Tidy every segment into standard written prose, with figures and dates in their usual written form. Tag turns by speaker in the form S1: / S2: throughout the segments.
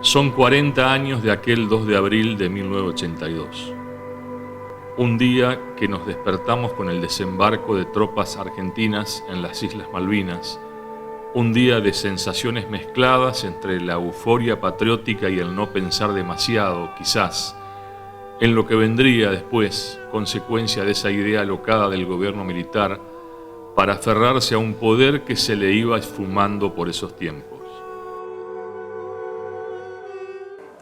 S1: Son 40 años de aquel 2 de abril de 1982. Un día que nos despertamos con el desembarco de tropas argentinas en las Islas Malvinas. Un día de sensaciones mezcladas entre la euforia patriótica y el no pensar demasiado, quizás, en lo que vendría después, consecuencia de esa idea alocada del gobierno militar para aferrarse a un poder que se le iba esfumando por esos tiempos.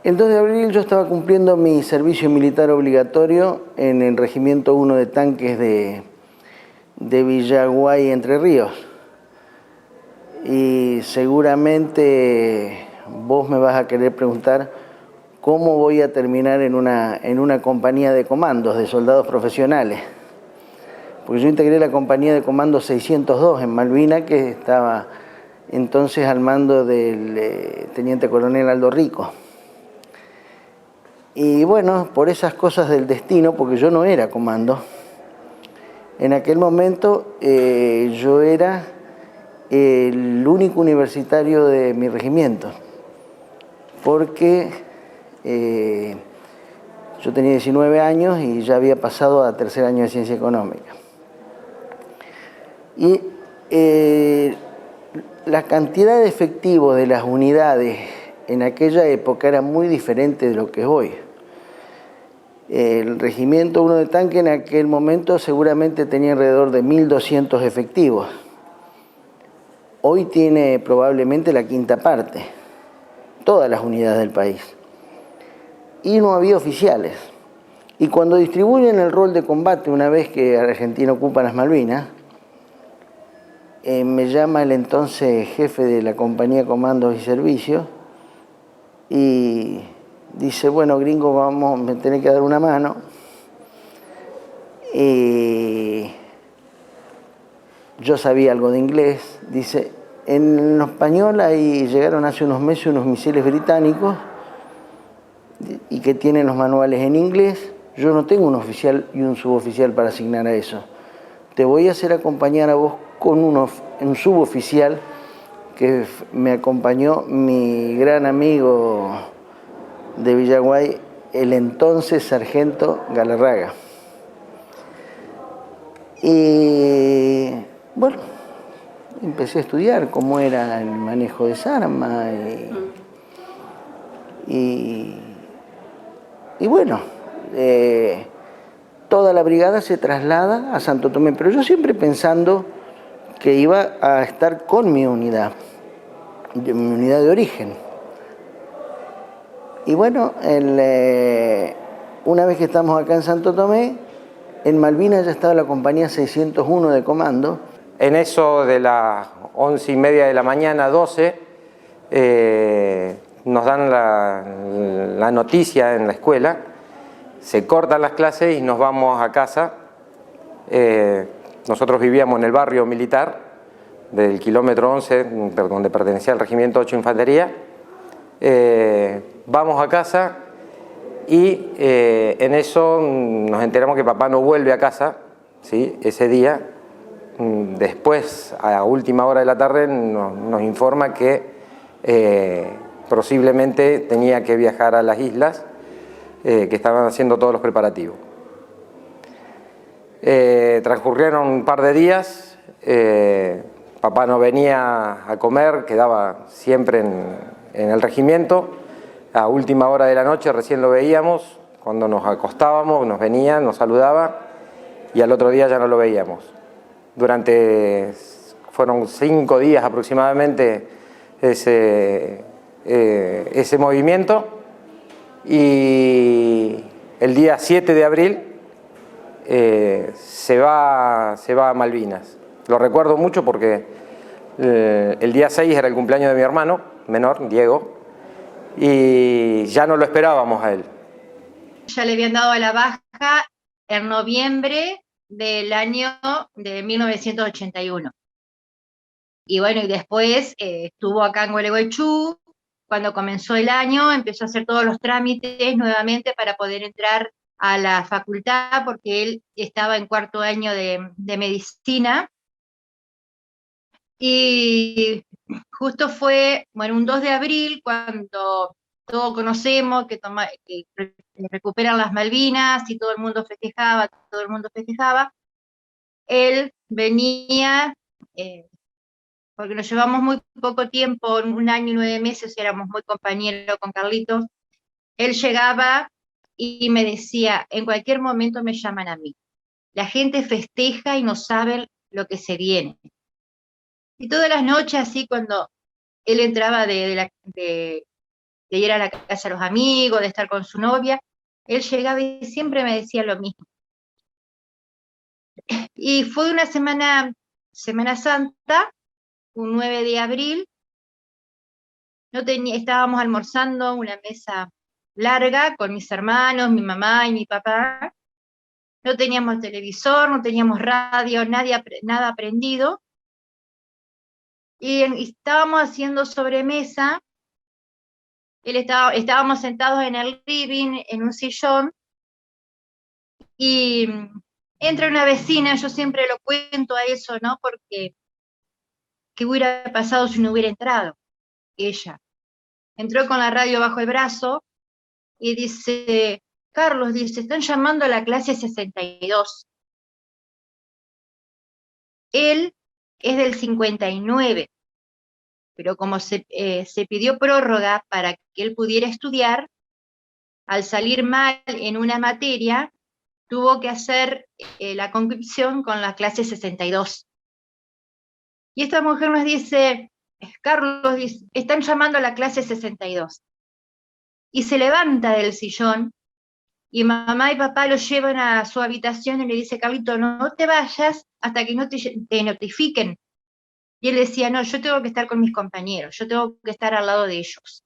S2: El 2 de abril yo estaba cumpliendo mi servicio militar obligatorio en el Regimiento 1 de Tanques de Villaguay, Entre Ríos. Y seguramente vos me vas a querer preguntar cómo voy a terminar en una compañía de comandos de soldados profesionales. Porque yo integré la compañía de comandos 602 en Malvinas, que estaba entonces al mando del teniente coronel Aldo Rico. Y bueno, por esas cosas del destino, porque yo no era comando, en aquel momento yo era el único universitario de mi regimiento, porque yo tenía 19 años y ya había pasado a tercer año de ciencia económica. Y la cantidad de efectivos de las unidades en aquella época era muy diferente de lo que es hoy. El Regimiento 1 de Tanque en aquel momento seguramente tenía alrededor de 1.200 efectivos. Hoy tiene probablemente la quinta parte, todas las unidades del país. Y no había oficiales. Y cuando distribuyen el rol de combate, una vez que Argentina ocupa las Malvinas, me llama el entonces jefe de la compañía Comandos y Servicios y dice, bueno, gringo, vamos, me tenés que dar una mano. Y yo sabía algo de inglés. Dice, en español ahí llegaron hace unos meses unos misiles británicos y que tienen los manuales en inglés. Yo no tengo un oficial y un suboficial para asignar a eso. Te voy a hacer acompañar a vos con un suboficial que me acompañó mi gran amigo de Villaguay, el entonces sargento Galarraga. Y bueno, empecé a estudiar cómo era el manejo de esa arma y bueno, toda la brigada se traslada a Santo Tomé, pero yo siempre pensando que iba a estar con mi unidad de origen. Y bueno, una vez que estamos acá en Santo Tomé, en Malvinas ya estaba la compañía 601 de comando.
S3: En eso de las 11:30 de la mañana, 12, nos dan la noticia en la escuela, se cortan las clases y nos vamos a casa. Nosotros vivíamos en el barrio militar del kilómetro 11, donde pertenecía al Regimiento 8 Infantería. Vamos a casa y en eso nos enteramos que papá no vuelve a casa, ¿sí? Ese día. Después, a última hora de la tarde, nos informa que posiblemente tenía que viajar a las islas, que estaban haciendo todos los preparativos. Transcurrieron un par de días, papá no venía a comer, quedaba siempre en el regimiento. A última hora de la noche recién lo veíamos, cuando nos acostábamos, nos venía, nos saludaba y al otro día ya no lo veíamos. Fueron 5 días aproximadamente ese movimiento y el día 7 de abril se va a Malvinas. Lo recuerdo mucho porque el día 6 era el cumpleaños de mi hermano menor, Diego, y ya no lo esperábamos a él.
S4: Ya le habían dado la baja en noviembre del año de 1981. Y bueno, y después estuvo acá en Gualeguaychú. Cuando comenzó el año empezó a hacer todos los trámites nuevamente para poder entrar a la facultad, porque él estaba en 4º año de medicina. Y justo fue, bueno, un 2 de abril cuando todos conocemos, que recuperan las Malvinas y todo el mundo festejaba, él venía, porque nos llevamos muy poco tiempo, 1 año y 9 meses, y éramos muy compañeros con Carlitos. Él llegaba y me decía, en cualquier momento me llaman a mí. La gente festeja y no sabe lo que se viene. Y todas las noches, así, cuando él entraba de ir a la casa de los amigos, de estar con su novia, él llegaba y siempre me decía lo mismo. Y fue una Semana Santa, un 9 de abril, estábamos almorzando en una mesa larga con mis hermanos, mi mamá y mi papá. No teníamos televisor, no teníamos radio, nada prendido. Y estábamos haciendo sobremesa. Estábamos sentados en el living, en un sillón, y entra una vecina. Yo siempre lo cuento a eso, ¿no? Porque ¿qué hubiera pasado si no hubiera entrado ella? Entró con la radio bajo el brazo y dice, Carlos, dice, están llamando a la clase 62. Él es del 59, pero como se pidió prórroga para que él pudiera estudiar, al salir mal en una materia, tuvo que hacer la conscripción con la clase 62. Y esta mujer nos dice, Carlos, dice, están llamando a la clase 62. Y se levanta del sillón, y mamá y papá lo llevan a su habitación y le dice, Carlito, no te vayas hasta que no te notifiquen. Y él decía, no, yo tengo que estar con mis compañeros, yo tengo que estar al lado de ellos.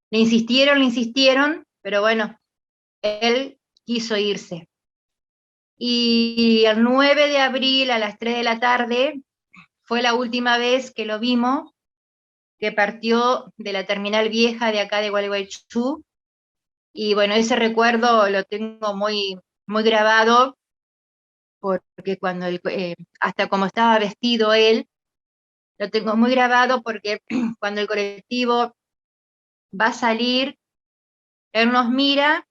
S4: Le insistieron, pero bueno, él quiso irse. Y el 9 de abril a las 3 de la tarde fue la última vez que lo vimos, que partió de la terminal vieja de acá de Gualeguaychú. Y bueno, ese recuerdo lo tengo muy, muy grabado, porque cuando hasta como estaba vestido él, lo tengo muy grabado, porque cuando el colectivo va a salir, él nos mira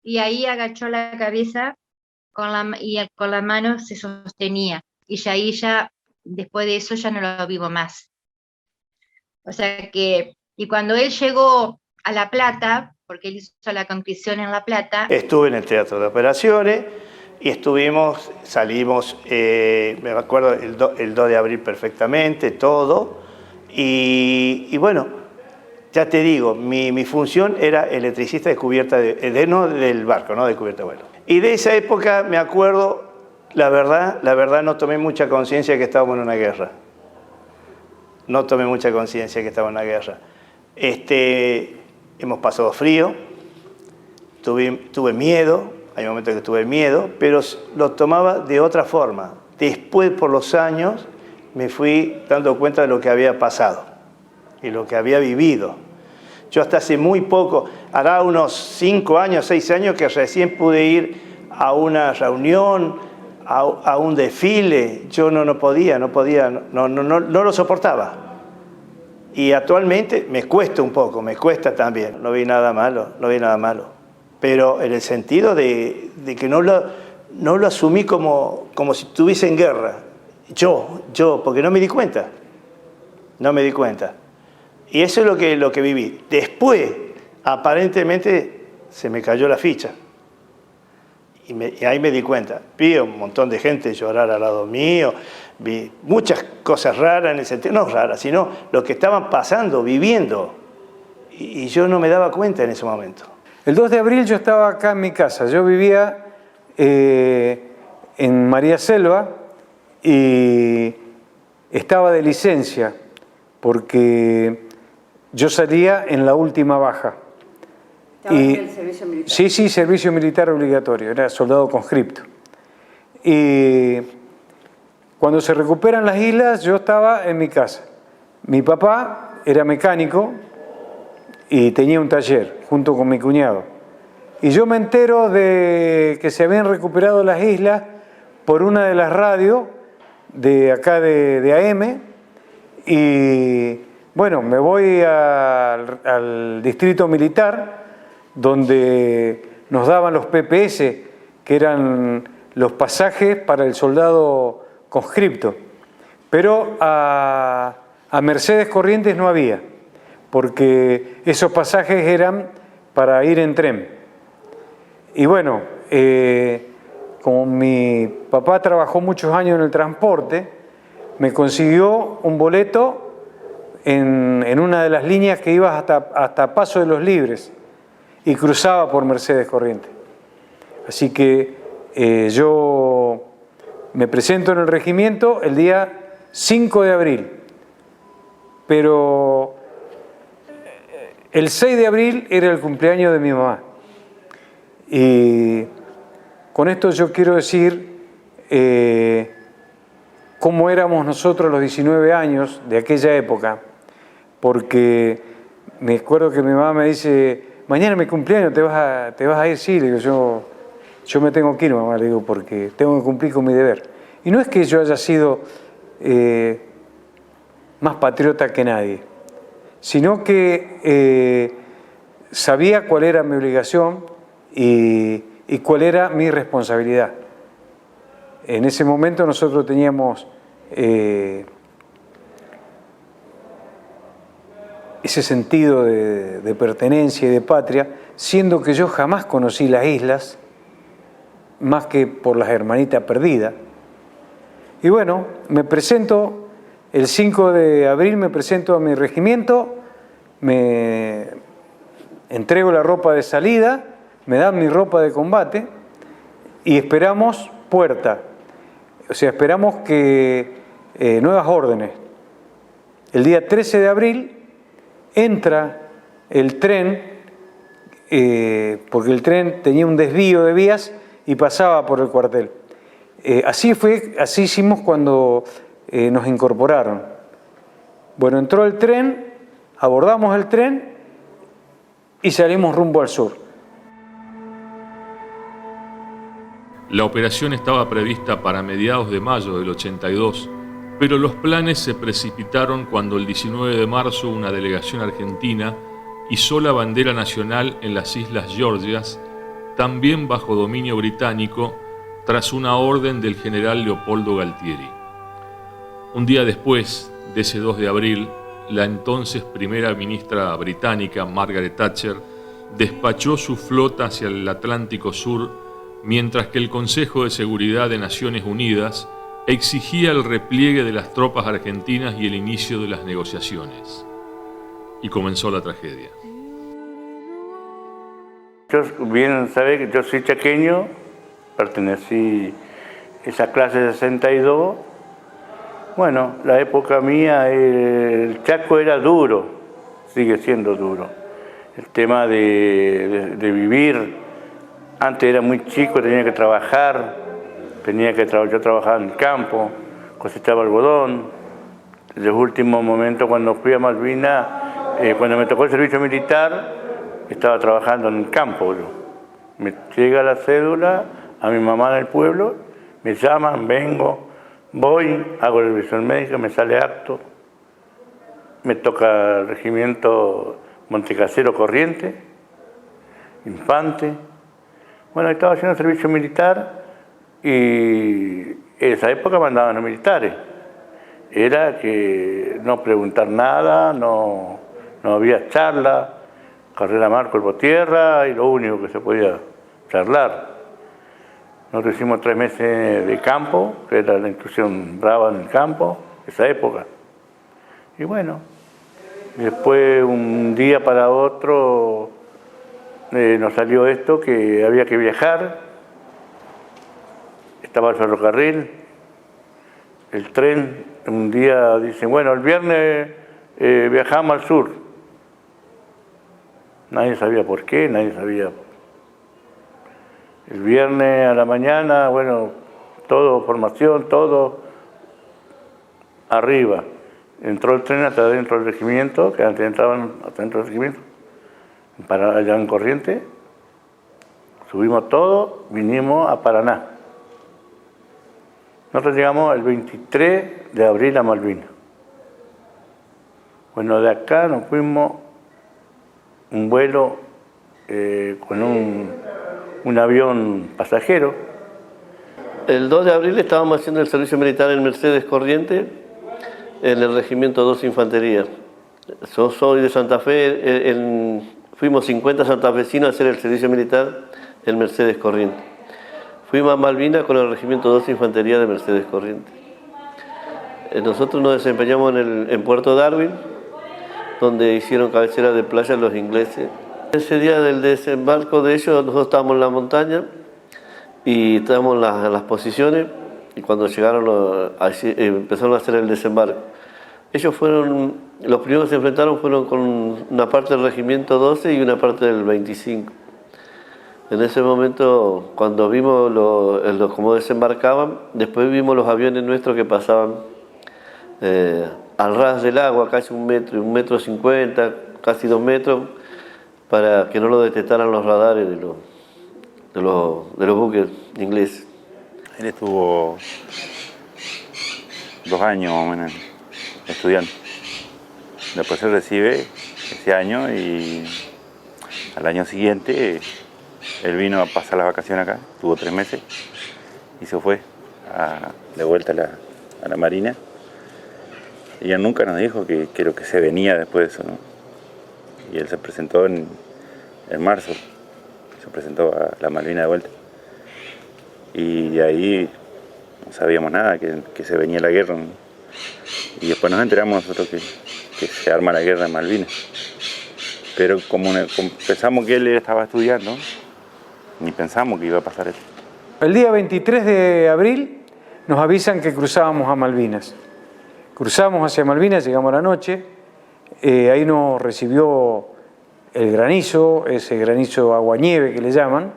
S4: y ahí agachó la cabeza y con la mano se sostenía. Y ahí después de eso ya no lo vimos más. O sea que, y cuando él llegó a La Plata, porque él hizo la conscripción en La Plata.
S5: Estuve en el Teatro de Operaciones y salimos, me acuerdo el 2 de abril perfectamente, todo. Y bueno, ya te digo, mi función era electricista de cubierta, no del barco, no de cubierta de vuelo. Y de esa época me acuerdo, la verdad no tomé mucha conciencia que estábamos en una guerra. No tomé mucha conciencia que estábamos en una guerra. Hemos pasado frío, tuve miedo, hay momentos que tuve miedo, pero lo tomaba de otra forma. Después, por los años, me fui dando cuenta de lo que había pasado y lo que había vivido. Yo hasta hace muy poco, hará unos 5 años, 6 años, que recién pude ir a una reunión, a un desfile. Yo no podía, no lo soportaba. Y actualmente me cuesta un poco, me cuesta también. No vi nada malo. Pero en el sentido de que no lo asumí como si estuviese en guerra. Yo, porque no me di cuenta. Y eso es lo que viví. Después, aparentemente, se me cayó la ficha. Y ahí me di cuenta. Vi un montón de gente llorar al lado mío, vi muchas cosas raras en el sentido, no raras, sino lo que estaban pasando, viviendo. Y yo no me daba cuenta en ese momento.
S6: El 2 de abril yo estaba acá en mi casa. Yo vivía en María Selva y estaba de licencia porque yo salía en la última baja.
S7: ¿Estabas en el servicio militar?
S6: Sí, servicio militar obligatorio, era soldado conscripto. Y cuando se recuperan las islas, yo estaba en mi casa. Mi papá era mecánico y tenía un taller junto con mi cuñado. Y yo me entero de que se habían recuperado las islas por una de las radios de acá de AM, y Bueno, me voy al distrito militar, donde nos daban los PPS, que eran los pasajes para el soldado conscripto. Pero a Mercedes Corrientes no había, porque esos pasajes eran para ir en tren. Y bueno, como mi papá trabajó muchos años en el transporte, me consiguió un boleto en una de las líneas que iba hasta Paso de los Libres y cruzaba por Mercedes Corrientes. Así que yo me presento en el regimiento el día 5 de abril, pero el 6 de abril era el cumpleaños de mi mamá. Y con esto yo quiero decir cómo éramos nosotros los 19 años de aquella época, porque me acuerdo que mi mamá me dice, mañana es mi cumpleaños, ¿te vas a ir? Sí, le digo, yo me tengo que ir, mamá, le digo, porque tengo que cumplir con mi deber. Y no es que yo haya sido más patriota que nadie, sino que sabía cuál era mi obligación y cuál era mi responsabilidad. En ese momento nosotros teníamos ese sentido de pertenencia y de patria, siendo que yo jamás conocí las islas, más que por las hermanitas perdidas. Y bueno, me presento, el 5 de abril me presento a mi regimiento, me entrego la ropa de salida, me dan mi ropa de combate y esperamos puerta. O sea, esperamos que nuevas órdenes. El día 13 de abril entra el tren, porque el tren tenía un desvío de vías y pasaba por el cuartel. Así hicimos cuando nos incorporaron. Bueno, entró el tren, abordamos el tren y salimos rumbo al sur.
S1: La operación estaba prevista para mediados de mayo del 82, pero los planes se precipitaron cuando el 19 de marzo una delegación argentina izó la bandera nacional en las Islas Georgias, también bajo dominio británico, tras una orden del general Leopoldo Galtieri. Un día después de ese 2 de abril, la entonces primera ministra británica, Margaret Thatcher, despachó su flota hacia el Atlántico Sur, mientras que el Consejo de Seguridad de Naciones Unidas exigía el repliegue de las tropas argentinas y el inicio de las negociaciones. Y comenzó la tragedia.
S5: Bien sabe que yo soy chaqueño, pertenecí a esa clase 62. Bueno, la época mía, el Chaco era duro, sigue siendo duro. El tema de vivir, antes era muy chico, tenía que trabajar, yo trabajaba en el campo, cosechaba algodón. En los últimos momentos, cuando fui a Malvinas, cuando me tocó el servicio militar, estaba trabajando en el campo. Me llega la cédula a mi mamá en el pueblo, me llaman, vengo, voy, hago la revisión médica, me sale apto, me toca el regimiento Montecasero Corrientes, Infante. Bueno, estaba haciendo servicio militar y en esa época mandaban a los militares. Era que no preguntar nada, no había charla, carrera mar, cuerpo tierra y lo único que se podía charlar. Nosotros hicimos 3 meses de campo, que era la instrucción brava en el campo, esa época. Y bueno, después un día para otro nos salió esto, que había que viajar. Estaba el ferrocarril, el tren. Un día dicen, bueno, el viernes viajamos al sur. Nadie sabía por qué, nadie sabía. El viernes a la mañana, bueno, todo, formación, todo arriba. Entró el tren hasta dentro del regimiento, que antes entraban hasta dentro del regimiento, allá en Corrientes. Subimos todo, vinimos a Paraná. Nosotros llegamos el 23 de abril a Malvinas. Bueno, de acá nos fuimos un vuelo con un avión pasajero. El 2 de abril estábamos haciendo el servicio militar en Mercedes Corrientes, en el Regimiento 2 Infantería. Yo soy de Santa Fe, fuimos 50 santafesinos a hacer el servicio militar en Mercedes Corrientes. Fuimos a Malvinas con el Regimiento 2 Infantería de Mercedes Corrientes. Nosotros nos desempeñamos en Puerto Darwin, donde hicieron cabecera de playa los ingleses. Ese día del desembarco de ellos, nosotros estábamos en la montaña y estábamos en las posiciones, y cuando llegaron empezaron a hacer el desembarco. Ellos fueron, los primeros que se enfrentaron fueron con una parte del Regimiento 12 y una parte del 25. En ese momento, cuando vimos cómo desembarcaban, después vimos los aviones nuestros que pasaban al ras del agua, casi 1 metro 50, casi 2 metros, para que no lo detectaran los radares de los buques ingleses.
S8: Él estuvo 2 años más o menos estudiando. Después se recibe ese año y al año siguiente él vino a pasar las vacaciones acá, estuvo 3 meses y se fue de vuelta a la Marina. Y él nunca nos dijo que lo que se venía después de eso, ¿no? Y él se presentó en marzo, se presentó a la Malvina de vuelta. Y de ahí no sabíamos nada, que se venía la guerra, ¿no? Y después nos enteramos nosotros que se arma la guerra en Malvinas. Pero como pensamos que él estaba estudiando, ni pensamos que iba a pasar eso.
S6: El día 23 de abril nos avisan que cruzábamos a Malvinas. Cruzamos hacia Malvinas, llegamos a la noche, ahí nos recibió el granizo, ese granizo aguanieve que le llaman,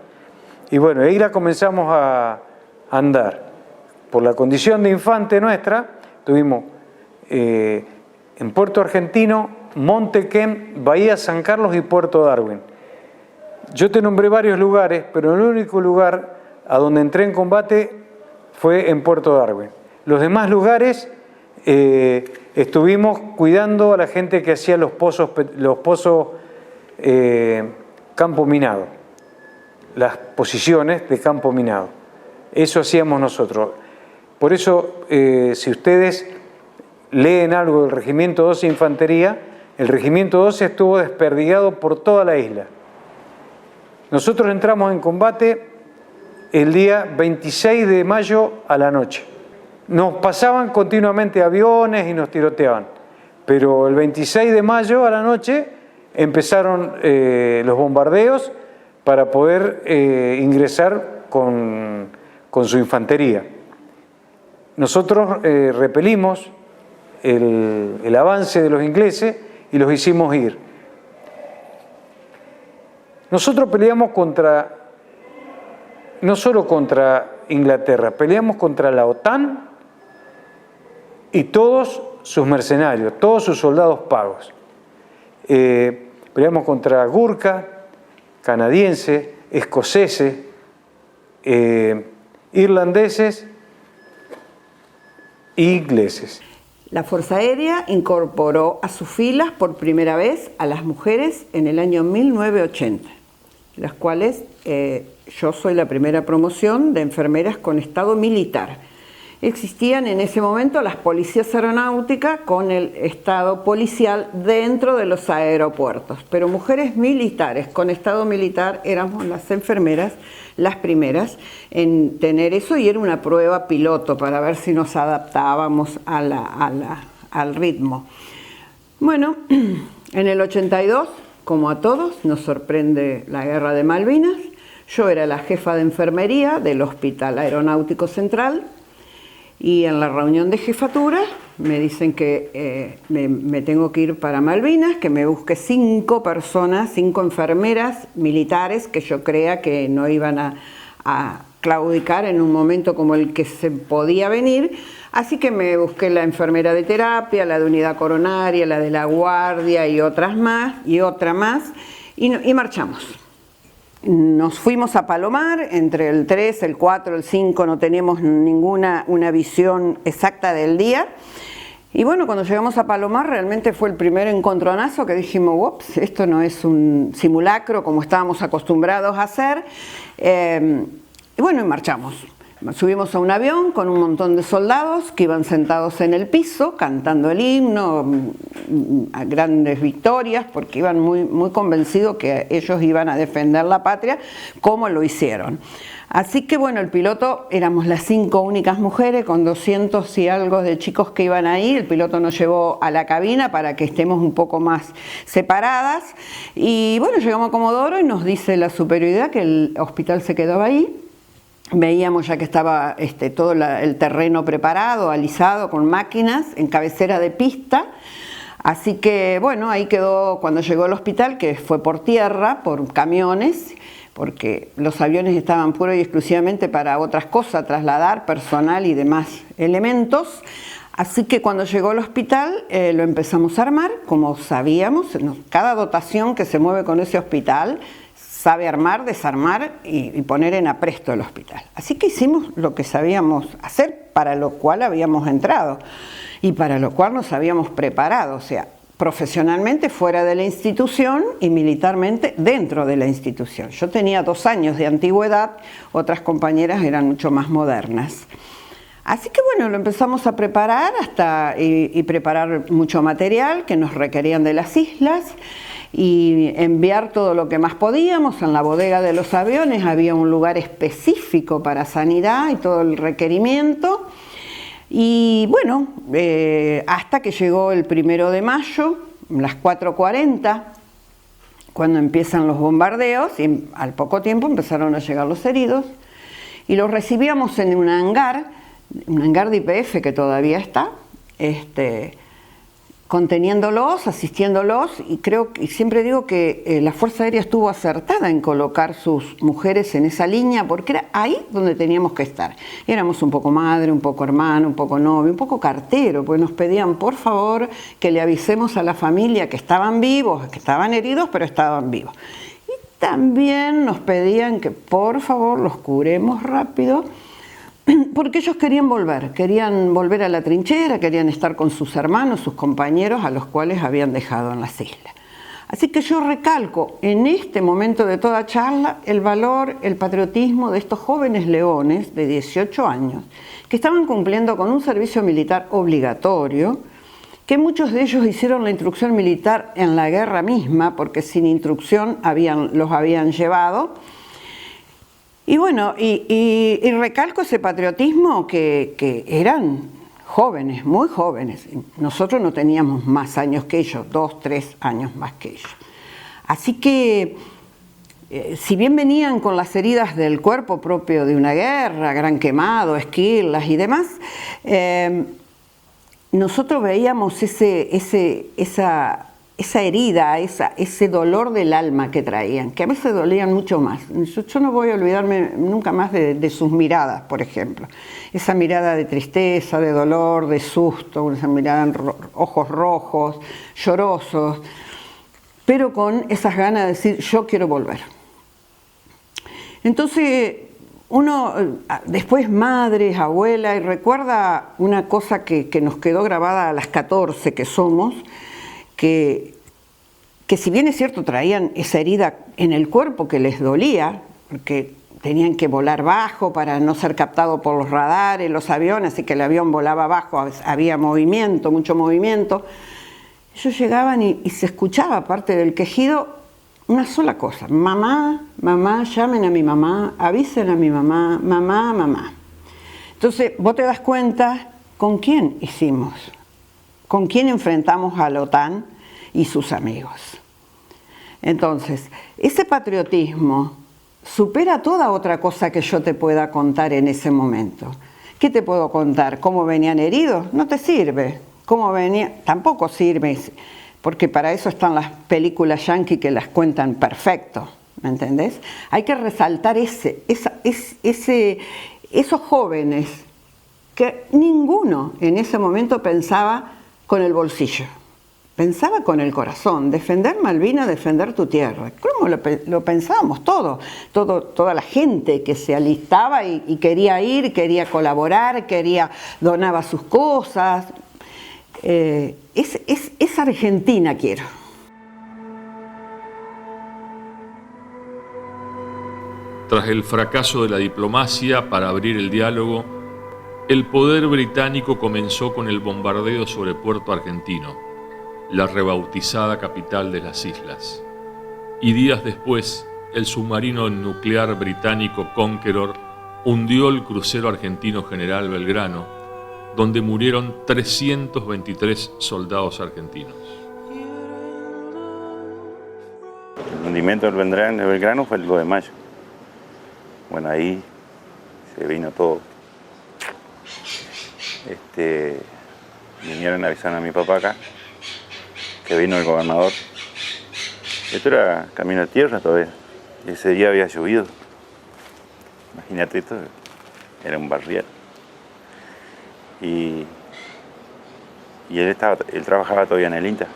S6: y bueno, ahí la comenzamos a andar. Por la condición de infante nuestra, tuvimos en Puerto Argentino, Montequén, Bahía San Carlos y Puerto Darwin. Yo te nombré varios lugares, pero el único lugar a donde entré en combate fue en Puerto Darwin. Los demás lugares estuvimos cuidando a la gente que hacía los pozos campo minado, las posiciones de campo minado. Eso hacíamos nosotros. Por eso, si ustedes leen algo del Regimiento 12 Infantería, el Regimiento 12 estuvo desperdigado por toda la isla. Nosotros entramos en combate el día 26 de mayo a la noche. Nos pasaban continuamente aviones y nos tiroteaban, pero el 26 de mayo a la noche empezaron los bombardeos para poder ingresar con su infantería. Nosotros repelimos el avance de los ingleses y los hicimos ir. Nosotros peleamos no solo contra Inglaterra, peleamos contra la OTAN y todos sus mercenarios, todos sus soldados pagos. Peleamos contra Gurkha, canadienses, escoceses, irlandeses e ingleses.
S7: La Fuerza Aérea incorporó a sus filas por primera vez a las mujeres en el año 1980, las cuales yo soy la primera promoción de enfermeras con estado militar. Existían en ese momento las policías aeronáuticas con el estado policial dentro de los aeropuertos, pero mujeres militares con estado militar éramos las enfermeras las primeras en tener eso, y era una prueba piloto para ver si nos adaptábamos al ritmo. Bueno, en el 82, como a todos, nos sorprende la guerra de Malvinas. Yo era la jefa de enfermería del Hospital Aeronáutico Central, y en la reunión de jefatura me dicen que me tengo que ir para Malvinas, que me busque 5 personas, 5 enfermeras militares que yo crea que no iban a claudicar en un momento como el que se podía venir. Así que me busqué la enfermera de terapia, la de unidad coronaria, la de la guardia y otras más, y otra más, y marchamos. Nos fuimos a Palomar, entre el 3, el 4, el 5, no teníamos una visión exacta del día, Y bueno, cuando llegamos a Palomar realmente fue el primer encontronazo que dijimos, ups, esto no es un simulacro como estábamos acostumbrados a hacer. Y bueno, y marchamos. Subimos a un avión con un montón de soldados que iban sentados en el piso cantando el himno, a grandes victorias, porque iban muy convencidos que ellos iban a defender la patria, como lo hicieron. Así que bueno, el piloto, éramos las 5 únicas mujeres con 200 y algo de chicos que iban ahí. El piloto nos llevó a la cabina para que estemos un poco más separadas. Y bueno, llegamos a Comodoro y nos dice la superioridad que el hospital se quedaba ahí. Veíamos ya que estaba todo el terreno preparado, alisado con máquinas en cabecera de pista. Así que bueno, ahí quedó cuando llegó al hospital, que fue por tierra, por camiones, porque los aviones estaban pura y exclusivamente para otras cosas, trasladar personal y demás elementos. Así que cuando llegó al hospital lo empezamos a armar, como sabíamos, cada dotación que se mueve con ese hospital sabe armar, desarmar y poner en apresto el hospital. Así que hicimos lo que sabíamos hacer, para lo cual habíamos entrado y para lo cual nos habíamos preparado, o sea, profesionalmente fuera de la institución y militarmente dentro de la institución. Yo tenía 2 años de antigüedad, otras compañeras eran mucho más modernas. Así que bueno, lo empezamos a preparar y preparar mucho material que nos requerían de las islas, y enviar todo lo que más podíamos. En la bodega de los aviones había un lugar específico para sanidad y todo el requerimiento. Y bueno, hasta que llegó el 1 de mayo, las 4:40, cuando empiezan los bombardeos, y al poco tiempo empezaron a llegar los heridos, y los recibíamos en un hangar de IPF que todavía está, conteniéndolos, asistiéndolos, y creo que siempre digo que la Fuerza Aérea estuvo acertada en colocar sus mujeres en esa línea, porque era ahí donde teníamos que estar. Éramos un poco madre, un poco hermano, un poco novio, un poco cartero, porque nos pedían por favor que le avisemos a la familia que estaban vivos, que estaban heridos, pero estaban vivos. Y también nos pedían que por favor los curemos rápido, porque ellos querían volver a la trinchera, querían estar con sus hermanos, sus compañeros, a los cuales habían dejado en las islas. Así que yo recalco en este momento de toda charla el valor, el patriotismo de estos jóvenes leones de 18 años, que estaban cumpliendo con un servicio militar obligatorio, que muchos de ellos hicieron la instrucción militar en la guerra misma, porque sin instrucción los habían llevado. Y bueno, y recalco ese patriotismo que eran jóvenes, muy jóvenes. Nosotros no teníamos más años que ellos, 2, 3 años más que ellos. Así que, si bien venían con las heridas del cuerpo propio de una guerra, gran quemado, esquirlas y demás, nosotros veíamos esa herida, ese dolor del alma que traían, que a veces dolían mucho más. Yo no voy a olvidarme nunca más de sus miradas, por ejemplo. Esa mirada de tristeza, de dolor, de susto, esa mirada en ojos rojos, llorosos, pero con esas ganas de decir, yo quiero volver. Entonces, uno después madres, abuela, y recuerda una cosa que nos quedó grabada a las 14 que somos, que si bien es cierto traían esa herida en el cuerpo que les dolía, porque tenían que volar bajo para no ser captado por los radares, los aviones, así que el avión volaba bajo, había movimiento, mucho movimiento. Ellos llegaban y se escuchaba, aparte del quejido, una sola cosa: mamá, mamá, llamen a mi mamá, avisen a mi mamá, mamá, mamá. Entonces vos te das cuenta con quién hicimos, con quién enfrentamos a la OTAN y sus amigos. Entonces, ese patriotismo supera toda otra cosa que yo te pueda contar en ese momento. ¿Qué te puedo contar? ¿Cómo venían heridos? No te sirve. ¿Cómo venían? Tampoco sirve, porque para eso están las películas yanqui que las cuentan perfecto, ¿me entendés? Hay que resaltar esos jóvenes que ninguno en ese momento pensaba con el bolsillo, pensaba con el corazón. Defender Malvinas, defender tu tierra. ¿Cómo lo pensábamos toda la gente que se alistaba y quería ir, quería colaborar, donaba sus cosas. Es Argentina quiero.
S1: Tras el fracaso de la diplomacia para abrir el diálogo, el poder británico comenzó con el bombardeo sobre Puerto Argentino, la rebautizada capital de las islas. Y días después, el submarino nuclear británico Conqueror hundió el crucero argentino General Belgrano, donde murieron 323 soldados argentinos.
S8: El hundimiento del Belgrano fue el 2 de mayo. Bueno, ahí se vino todo. Vinieron a avisar a mi papá acá, que vino el gobernador. Esto era camino a tierra todavía. Ese día había llovido. Imagínate, esto era un barrial. Y él trabajaba todavía en el INTA.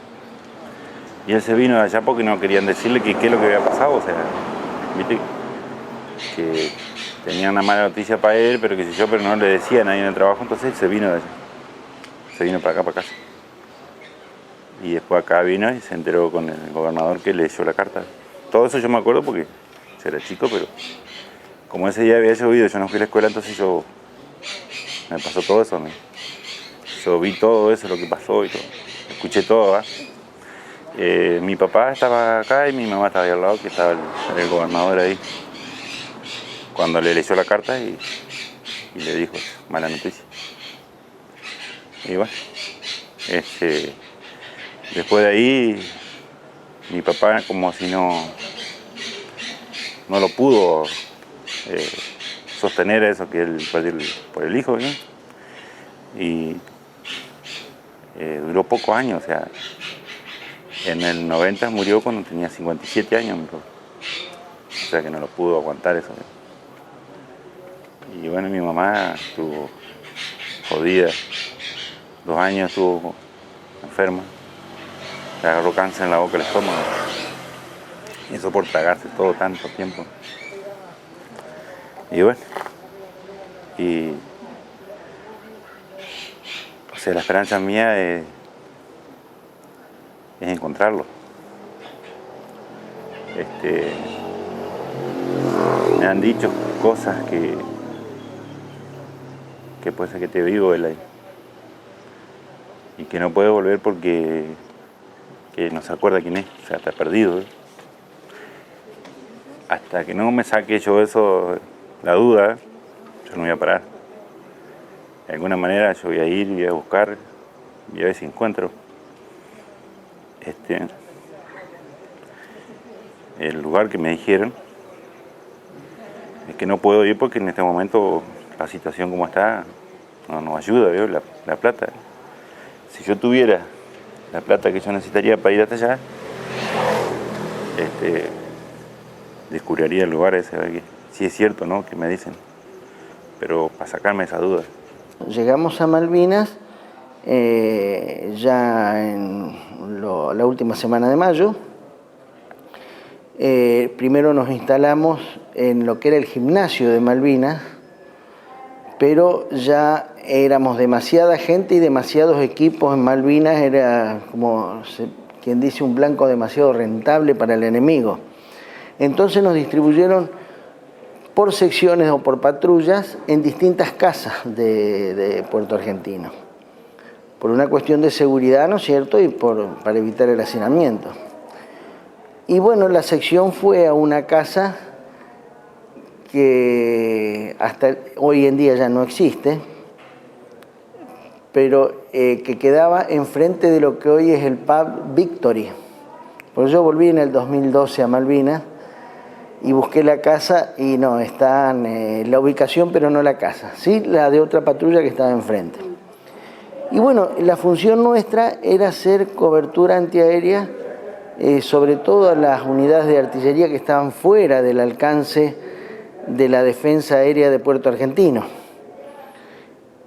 S8: Y él se vino de allá porque no querían decirle qué es lo que había pasado. O sea, viste que tenía una mala noticia para él, pero pero no le decía a nadie en el trabajo, entonces él se vino de allá. Se vino para acá, para casa. Y después acá vino y se enteró con el gobernador que leyó la carta. Todo eso yo me acuerdo porque yo era chico, pero como ese día había llovido, yo no fui a la escuela, entonces me pasó todo eso. Yo vi todo eso, lo que pasó y todo. Escuché todo, ¿va? Mi papá estaba acá y mi mamá estaba ahí al lado, que estaba el gobernador ahí. Cuando le leyó la carta y le dijo mala noticia. Y bueno, después de ahí, mi papá como si no lo pudo sostener eso que él por el hijo, ¿no? Y duró pocos años, o sea, en el 90 murió cuando tenía 57 años, mi papá. O sea que no lo pudo aguantar eso, ¿no? Y bueno, mi mamá estuvo jodida, 2 años estuvo enferma, le agarró cáncer en la boca del estómago, y eso por tragarse todo tanto tiempo. Y bueno, o sea, la esperanza mía es encontrarlo. Me han dicho cosas que puede ser que esté vivo él ahí. Y que no puede volver porque que no se acuerda quién es, o sea, está perdido. Hasta que no me saque yo eso, la duda, yo no voy a parar. De alguna manera yo voy a ir, voy a buscar, voy a ver si encuentro. El lugar que me dijeron es que no puedo ir porque en este momento la situación como está no nos ayuda, ¿veo? La plata. Si yo tuviera la plata que yo necesitaría para ir hasta allá, descubriría el lugar ese, a ver que sí es cierto, ¿no? Que me dicen, pero para sacarme esa duda.
S2: Llegamos a Malvinas ya en la última semana de mayo. Primero nos instalamos en lo que era el gimnasio de Malvinas, pero ya éramos demasiada gente y demasiados equipos en Malvinas, era como quien dice un blanco demasiado rentable para el enemigo. Entonces nos distribuyeron por secciones o por patrullas en distintas casas de Puerto Argentino, por una cuestión de seguridad, ¿no es cierto?, y para evitar el hacinamiento. Y bueno, la sección fue a una casa que hasta hoy en día ya no existe, pero que quedaba enfrente de lo que hoy es el pub Victory. Porque yo volví en el 2012 a Malvinas y busqué la casa y no, está en la ubicación, pero no la casa, sí la de otra patrulla que estaba enfrente. Y bueno, la función nuestra era hacer cobertura antiaérea, sobre todo a las unidades de artillería que estaban fuera del alcance de la defensa aérea de Puerto Argentino.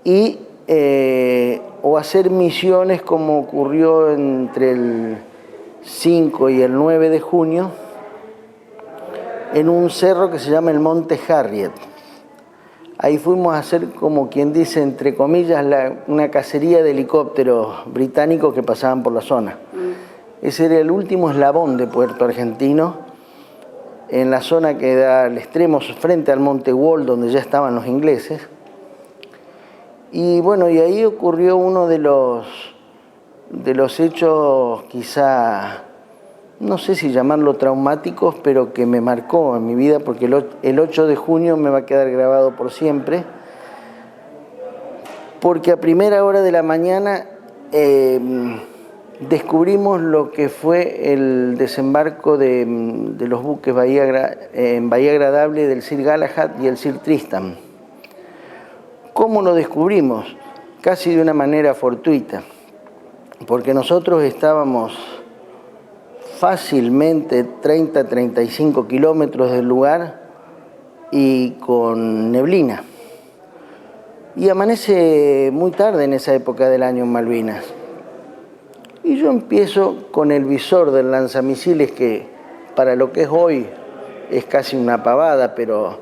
S2: Y o hacer misiones como ocurrió entre el 5 y el 9 de junio en un cerro que se llama el Monte Harriet. Ahí fuimos a hacer, como quien dice, entre comillas, una cacería de helicópteros británicos que pasaban por la zona. Ese era el último eslabón de Puerto Argentino, en la zona que da al extremo frente al Monte Wall, donde ya estaban los ingleses. Y bueno, y ahí ocurrió uno de los hechos quizá, no sé si llamarlo traumáticos, pero que me marcó en mi vida, porque el 8 de junio me va a quedar grabado por siempre, porque a primera hora de la mañana descubrimos lo que fue el desembarco de los buques en Bahía Agradable del Sir Galahad y el Sir Tristram. ¿Cómo lo descubrimos? Casi de una manera fortuita, porque nosotros estábamos fácilmente 30-35 kilómetros del lugar y con neblina. Y amanece muy tarde en esa época del año en Malvinas. Y yo empiezo con el visor del lanzamisiles, que para lo que es hoy es casi una pavada, pero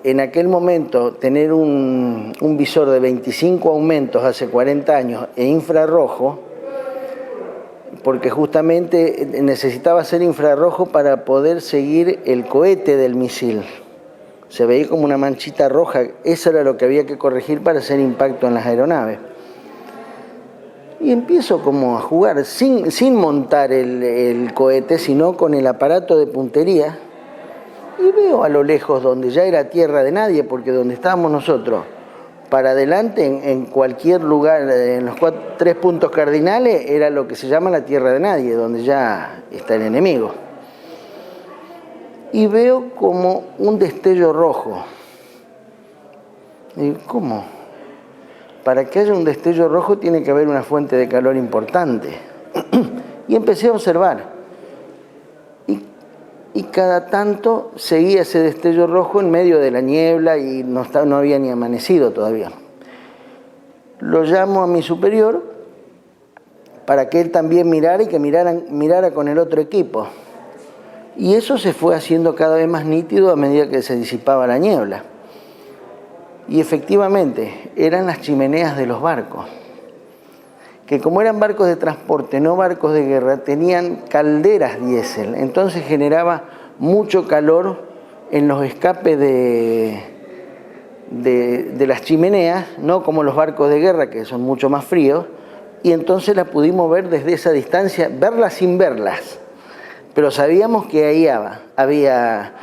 S2: en aquel momento tener un visor de 25 aumentos hace 40 años e infrarrojo, porque justamente necesitaba ser infrarrojo para poder seguir el cohete del misil. Se veía como una manchita roja, eso era lo que había que corregir para hacer impacto en las aeronaves. Y empiezo como a jugar, sin montar el cohete, sino con el aparato de puntería, y veo a lo lejos, donde ya era tierra de nadie, porque donde estábamos nosotros, para adelante, en cualquier lugar, en los 3 puntos cardinales, era lo que se llama la tierra de nadie, donde ya está el enemigo. Y veo como un destello rojo. Y ¿cómo? Para que haya un destello rojo tiene que haber una fuente de calor importante. Y empecé a observar. Y cada tanto seguía ese destello rojo en medio de la niebla y no había ni amanecido todavía. Lo llamo a mi superior para que él también mirara y que mirara con el otro equipo. Y eso se fue haciendo cada vez más nítido a medida que se disipaba la niebla. Y efectivamente, eran las chimeneas de los barcos, que como eran barcos de transporte, no barcos de guerra, tenían calderas diésel, entonces generaba mucho calor en los escapes de las chimeneas, no como los barcos de guerra, que son mucho más fríos, y entonces las pudimos ver desde esa distancia, verlas sin verlas, pero sabíamos que ahí había.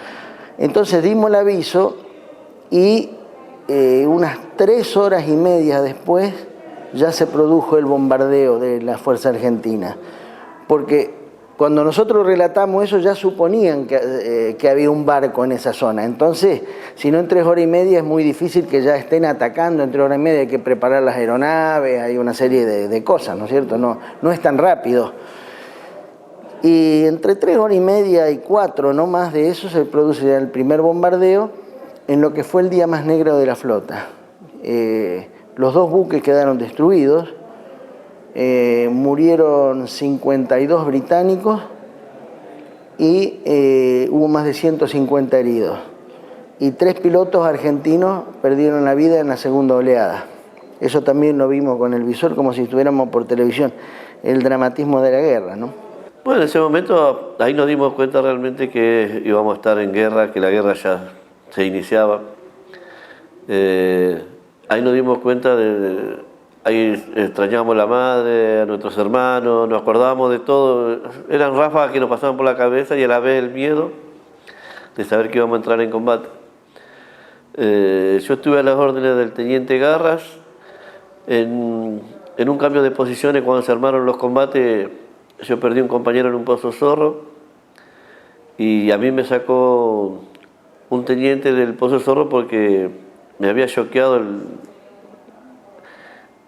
S2: Entonces dimos el aviso y unas 3 horas y media después ya se produjo el bombardeo de la Fuerza Argentina, porque cuando nosotros relatamos eso ya suponían que había un barco en esa zona. Entonces, si no en 3 horas y media es muy difícil que ya estén atacando. En 3 horas y media hay que preparar las aeronaves, hay una serie de cosas, ¿no es cierto? No es tan rápido. Y entre 3 horas y media y 4, no más de eso, se produce ya el primer bombardeo en lo que fue el día más negro de la flota. Los 2 buques quedaron destruidos, murieron 52 británicos y hubo más de 150 heridos. Y 3 pilotos argentinos perdieron la vida en la segunda oleada. Eso también lo vimos con el visor, como si estuviéramos por televisión, el dramatismo de la guerra, ¿no?
S9: Bueno, en ese momento ahí nos dimos cuenta realmente que íbamos a estar en guerra, que la guerra ya se iniciaba. Ahí nos dimos cuenta ahí extrañábamos a la madre, a nuestros hermanos, nos acordábamos de todo. Eran ráfagas que nos pasaban por la cabeza y a la vez el miedo de saber que íbamos a entrar en combate. Yo estuve a las órdenes del teniente Garras en un cambio de posiciones cuando se armaron los combates. Yo perdí un compañero en un Pozo Zorro y a mí me sacó un teniente del Pozo Zorro porque me había choqueado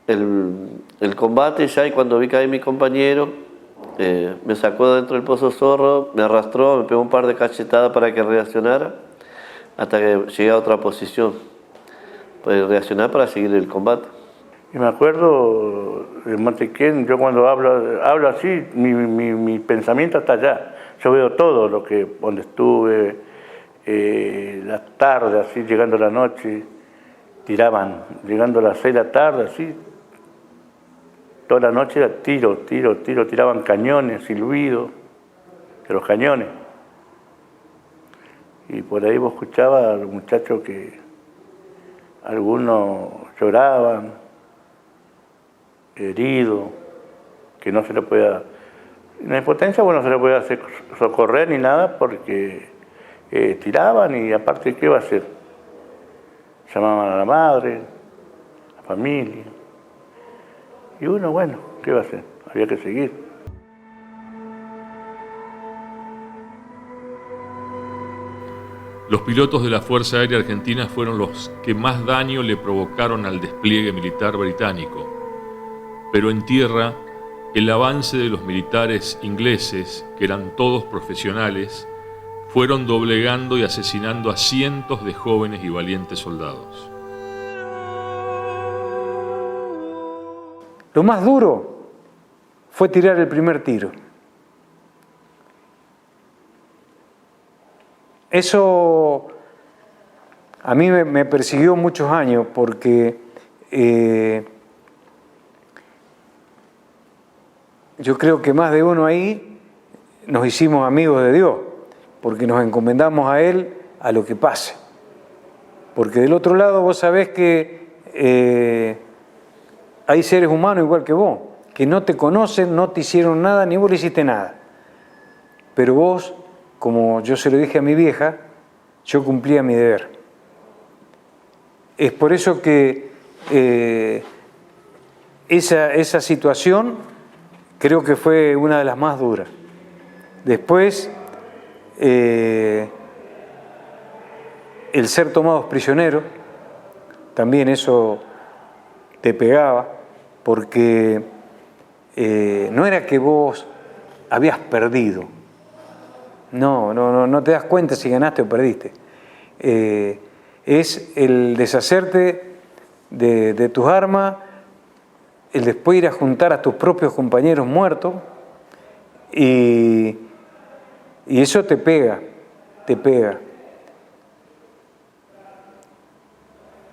S9: el combate ya, y cuando vi caer mi compañero me sacó dentro del Pozo Zorro, me arrastró, me pegó un par de cachetadas para que reaccionara hasta que llegué a otra posición para reaccionar para seguir el combate.
S5: Y me acuerdo de Montequén, yo cuando hablo así, mi pensamiento está allá. Yo veo todo donde estuve, la tarde, así, llegando la noche, tiraban, llegando a las 6 de la tarde, así, toda la noche era tiro, tiraban cañones, silbidos de los cañones. Y por ahí vos escuchabas a los muchachos que algunos lloraban, heridos, que no se le podía, en la impotencia, bueno, no se le podía hacer socorrer ni nada porque tiraban y aparte, ¿qué iba a hacer? Llamaban a la madre, a la familia. Y uno, bueno, ¿qué iba a hacer? Había que seguir.
S1: Los pilotos de la Fuerza Aérea Argentina fueron los que más daño le provocaron al despliegue militar británico. Pero en tierra, el avance de los militares ingleses, que eran todos profesionales, fueron doblegando y asesinando a cientos de jóvenes y valientes soldados.
S6: Lo más duro fue tirar el primer tiro. Eso a mí me persiguió muchos años porque yo creo que más de uno ahí nos hicimos amigos de Dios, porque nos encomendamos a Él a lo que pase. Porque del otro lado vos sabés que hay seres humanos igual que vos, que no te conocen, no te hicieron nada, ni vos le hiciste nada. Pero vos, como yo se lo dije a mi vieja, yo cumplía mi deber. Es por eso que esa situación creo que fue una de las más duras. Después, el ser tomados prisioneros, también eso te pegaba, porque no era que vos habías perdido. No te das cuenta si ganaste o perdiste. Es el deshacerte de tus armas, el después ir a juntar a tus propios compañeros muertos, y eso te pega.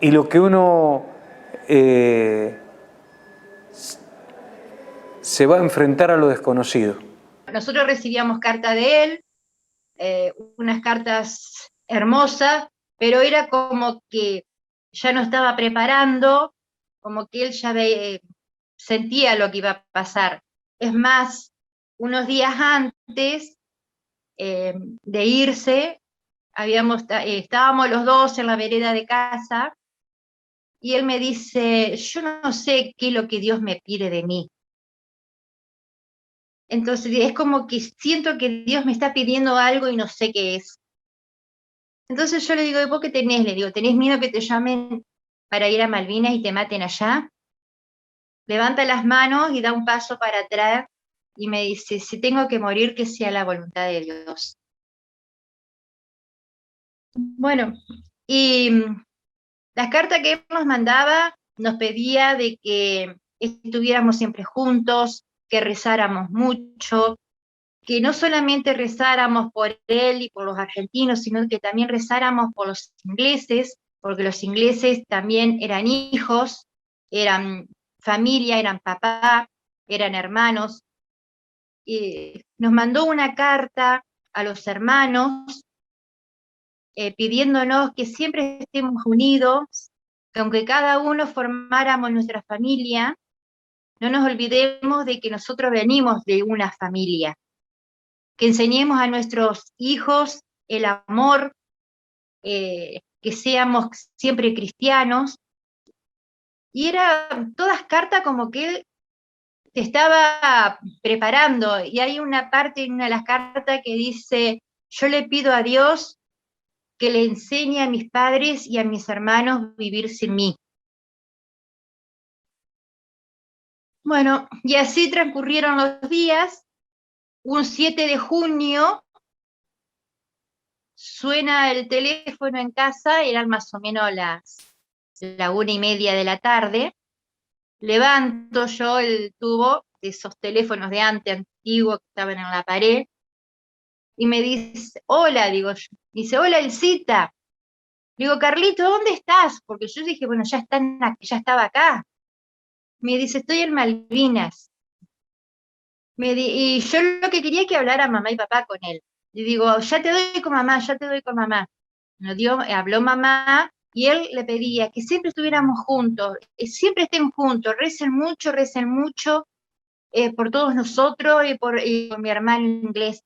S6: Y lo que uno se va a enfrentar a lo desconocido.
S4: Nosotros recibíamos cartas de él, unas cartas hermosas, pero era como que ya no estaba preparando, como que él ya sentía lo que iba a pasar. Es más, unos días antes de irse, estábamos los dos en la vereda de casa, y él me dice, yo no sé qué es lo que Dios me pide de mí. Entonces es como que siento que Dios me está pidiendo algo y no sé qué es. Entonces yo le digo, ¿y vos qué tenés? Le digo, ¿tenés miedo que te llamen para ir a Malvinas y te maten allá? Levanta las manos y da un paso para atrás y me dice, si tengo que morir, que sea la voluntad de Dios. Bueno, y las cartas que él nos mandaba nos pedía de que estuviéramos siempre juntos, que rezáramos mucho, que no solamente rezáramos por él y por los argentinos, sino que también rezáramos por los ingleses, porque los ingleses también eran hijos, eran familia, eran papá, eran hermanos. Nos mandó una carta a los hermanos pidiéndonos que siempre estemos unidos, que aunque cada uno formáramos nuestra familia, no nos olvidemos de que nosotros venimos de una familia, que enseñemos a nuestros hijos el amor, que seamos siempre cristianos. Y eran todas cartas como que él te estaba preparando. Y hay una parte en una de las cartas que dice, yo le pido a Dios que le enseñe a mis padres y a mis hermanos vivir sin mí. Bueno, y así transcurrieron los días. Un 7 de junio suena el teléfono en casa, eran más o menos la 1:30 de la tarde. Levanto yo el tubo de esos teléfonos de antes, antiguos, que estaban en la pared. y me dice, hola, digo yo. Dice, hola, Elcita. Digo, Carlito, ¿dónde estás? Porque yo dije, bueno, ya estaba acá. Me dice, estoy en Malvinas. Y yo lo que quería es que hablara mamá y papá con él. Y digo, ya te doy con mamá, ya te doy con mamá. Habló mamá y él le pedía que siempre estuviéramos juntos, siempre estén juntos, recen mucho por todos nosotros y por mi hermano inglés.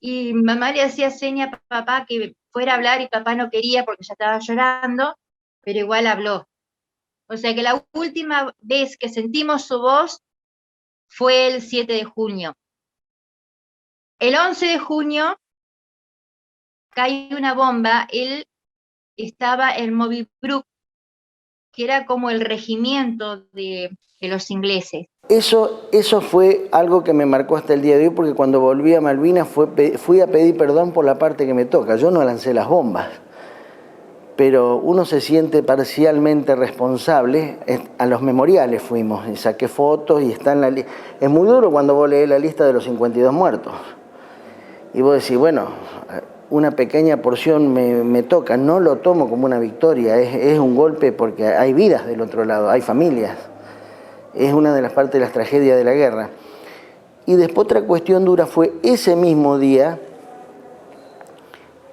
S4: Y mamá le hacía seña a papá que fuera a hablar y papá no quería porque ya estaba llorando, pero igual habló. O sea que la última vez que sentimos su voz fue el 7 de junio. El 11 de junio cae una bomba, él estaba en Moby Brook, que era como el regimiento de los ingleses.
S2: Eso fue algo que me marcó hasta el día de hoy, porque cuando volví a Malvinas fui a pedir perdón por la parte que me toca. Yo no lancé las bombas, pero uno se siente parcialmente responsable. A los memoriales fuimos y saqué fotos y está en la lista. Es muy duro cuando vos lees la lista de los 52 muertos. Y vos decís, bueno, una pequeña porción me toca, no lo tomo como una victoria, es un golpe porque hay vidas del otro lado, hay familias. Es una de las partes de las tragedias de la guerra. Y después otra cuestión dura fue ese mismo día,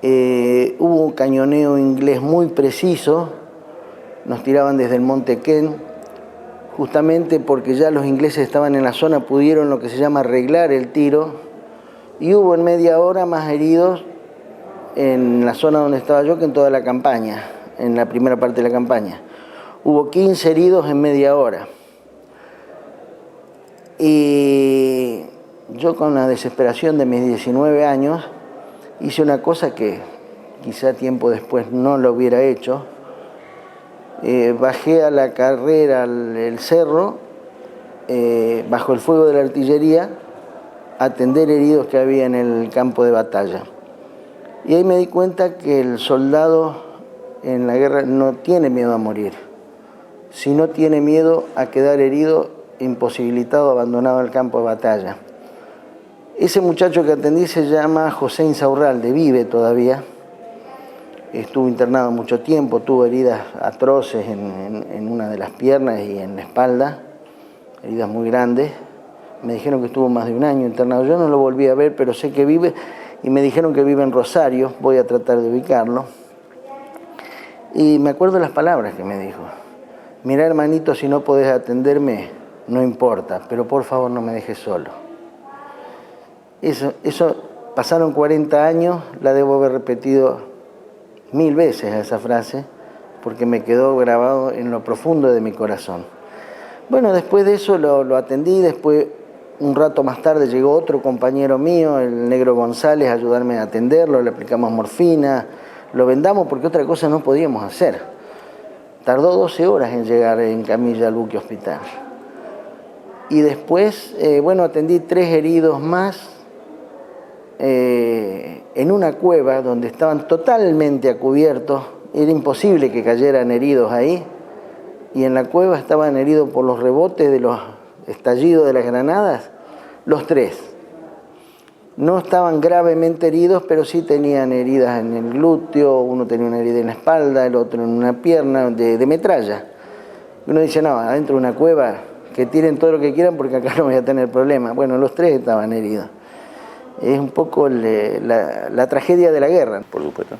S2: hubo un cañoneo inglés muy preciso, nos tiraban desde el Monte Kent, justamente porque ya los ingleses estaban en la zona, pudieron lo que se llama arreglar el tiro, y hubo en media hora más heridos en la zona donde estaba yo que en toda la campaña, en la primera parte de la campaña. Hubo 15 heridos en media hora. Y yo con la desesperación de mis 19 años hice una cosa que quizá tiempo después no lo hubiera hecho. Bajé a la carrera el cerro, bajo el fuego de la artillería, a atender heridos que había en el campo de batalla. Y ahí me di cuenta que el soldado en la guerra no tiene miedo a morir, sino tiene miedo a quedar herido, imposibilitado, abandonado al campo de batalla. Ese muchacho que atendí se llama José Insaurralde, vive todavía. Estuvo internado mucho tiempo, tuvo heridas atroces en una de las piernas y en la espalda, heridas muy grandes. Me dijeron que estuvo más de un año internado. Yo no lo volví a ver, pero sé que vive, y me dijeron que vive en Rosario. Voy a tratar de ubicarlo. Y me acuerdo las palabras que me dijo. Mirá, hermanito, si no podés atenderme, no importa, pero por favor no me dejes solo. Eso pasaron 40 años, la debo haber repetido 1000 veces a esa frase, porque me quedó grabado en lo profundo de mi corazón. Bueno, después de eso lo atendí, después un rato más tarde llegó otro compañero mío, el negro González, a ayudarme a atenderlo, le aplicamos morfina, lo vendamos porque otra cosa no podíamos hacer. Tardó 12 horas en llegar en camilla al buque hospital. Y después, atendí 3 heridos más en una cueva donde estaban totalmente a cubierto. Era imposible que cayeran heridos ahí. Y en la cueva estaban heridos por los rebotes de los estallidos de las granadas, los 3. No estaban gravemente heridos, pero sí tenían heridas en el glúteo, uno tenía una herida en la espalda, el otro en una pierna de metralla. Uno dice, no, adentro de una cueva, que tiren todo lo que quieran porque acá no voy a tener problema. Bueno, los 3 estaban heridos. Es un poco la tragedia de la guerra.
S8: Por supuesto.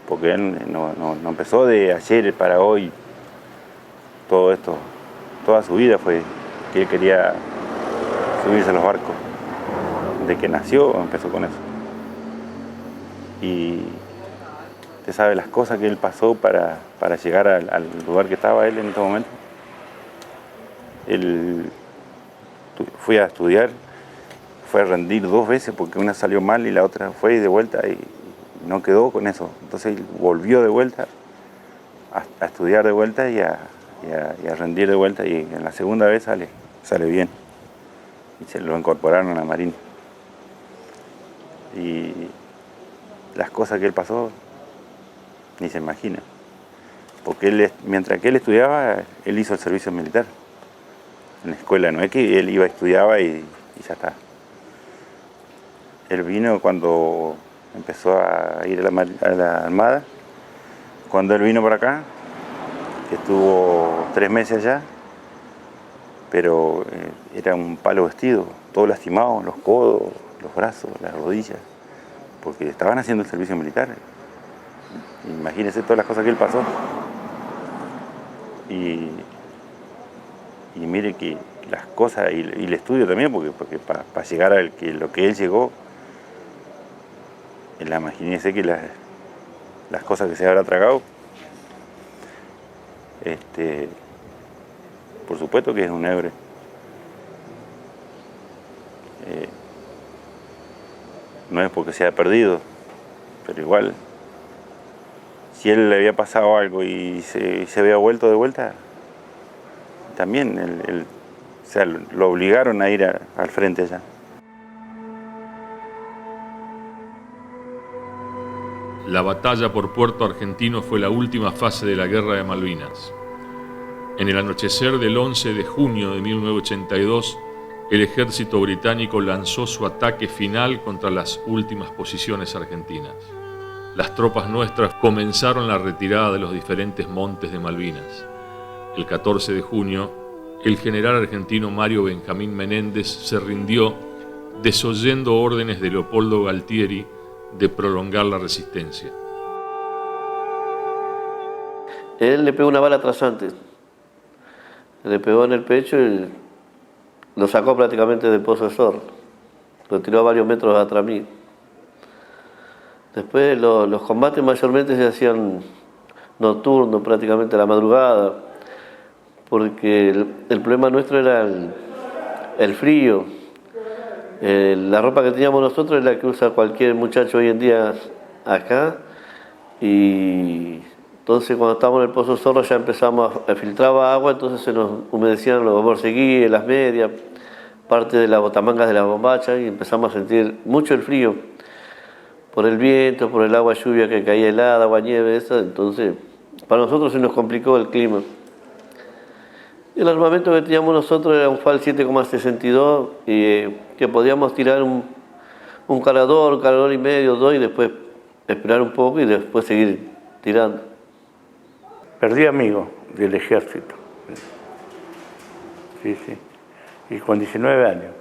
S8: Porque él no empezó de ayer para hoy. Todo esto, toda su vida fue que él quería subirse a los barcos. De que nació empezó con eso. Y usted sabe las cosas que él pasó para llegar al lugar que estaba él en este momento. Él fue a estudiar, fue a rendir 2 veces porque una salió mal y la otra fue de vuelta y no quedó con eso. Entonces él volvió de vuelta a estudiar de vuelta y a rendir de vuelta, y en la segunda vez sale bien. Y se lo incorporaron a la Marina. Y las cosas que él pasó ni se imagina. Porque mientras que él estudiaba, él hizo el servicio militar. En la escuela, no es que él iba, estudiaba y ya está. Él vino cuando empezó a ir a la Armada. Cuando él vino por acá, que estuvo 3 meses allá, pero era un palo vestido, todo lastimado, los codos, los brazos, las rodillas, porque estaban haciendo el servicio militar. Imagínense todas las cosas que él pasó. Y mire que las cosas, y el estudio también, porque para llegar a lo que él llegó, imagínense que las cosas que se habrá tragado, por supuesto que es un héroe. No es porque se haya perdido, pero igual, si él le había pasado algo y se había vuelto de vuelta, también o sea, lo obligaron a ir al frente allá.
S1: La batalla por Puerto Argentino fue la última fase de la Guerra de Malvinas. En el anochecer del 11 de junio de 1982, el ejército británico lanzó su ataque final contra las últimas posiciones argentinas. Las tropas nuestras comenzaron la retirada de los diferentes montes de Malvinas. El 14 de junio, el general argentino Mario Benjamín Menéndez se rindió, desoyendo órdenes de Leopoldo Galtieri de prolongar la resistencia.
S9: Él le pegó una bala trasante, le pegó en el pecho y lo sacó prácticamente del Pozo de Zorro, lo tiró a varios metros atrás mío. Después los combates mayormente se hacían nocturnos, prácticamente a la madrugada, porque el problema nuestro era el frío. La ropa que teníamos nosotros es la que usa cualquier muchacho hoy en día acá, y entonces cuando estábamos en el Pozo Zorro ya empezamos a filtrar agua, entonces se nos humedecían los borceguíes, las medias, parte de las botamangas de las bombachas, y empezamos a sentir mucho el frío por el viento, por el agua lluvia que caía helada, agua nieve, entonces para nosotros se nos complicó el clima. Y el armamento que teníamos nosotros era un FAL 7,62 y que podíamos tirar un cargador y medio, 2, y después esperar un poco y después seguir tirando.
S5: Perdí amigos del ejército. Sí. Y con 19 años.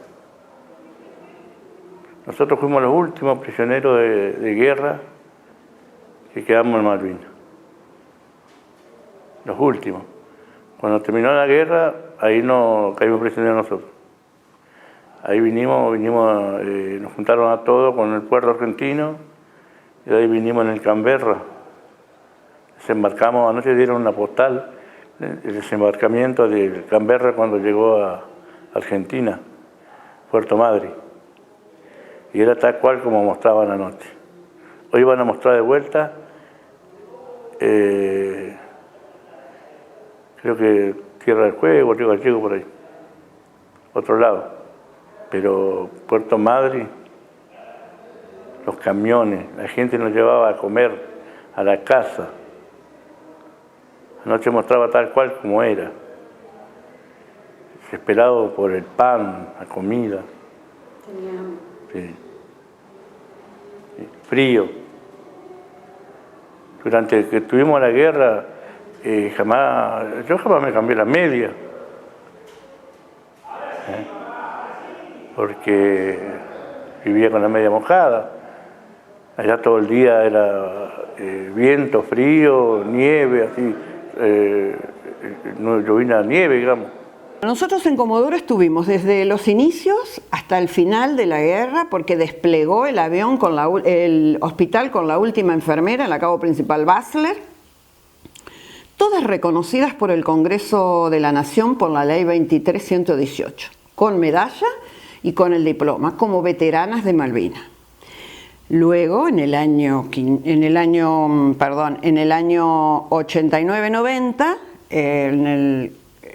S5: Nosotros fuimos los últimos prisioneros de guerra que quedamos en Malvinas. Los últimos. Cuando terminó la guerra, ahí no caímos prisioneros nosotros. Ahí vinimos, nos juntaron a todos con el puerto argentino, y de ahí vinimos en el Canberra. Desembarcamos, anoche dieron una postal, el desembarcamiento del Canberra cuando llegó a Argentina, Puerto Madryn. Y era tal cual como mostraban anoche. Hoy van a mostrar de vuelta, creo que Tierra del Fuego, Río Gallego, por ahí, otro lado. Pero Puerto Madryn, los camiones, la gente nos llevaba a comer a la casa. Anoche mostraba tal cual como era. Desesperado por el pan, la comida.
S10: Tenía hambre.
S5: Sí. Frío. Durante que tuvimos la guerra, yo jamás me cambié la media. Porque vivía con la media mojada. Allá todo el día era viento, frío, nieve, así, no llovía nieve, digamos.
S7: Nosotros en Comodoro estuvimos desde los inicios hasta el final de la guerra, porque desplegó el avión el hospital con la última enfermera, el cabo principal Basler, todas reconocidas por el Congreso de la Nación por la Ley 23.118, con medalla y con el diploma, como veteranas de Malvinas. Luego, en el año 89-90,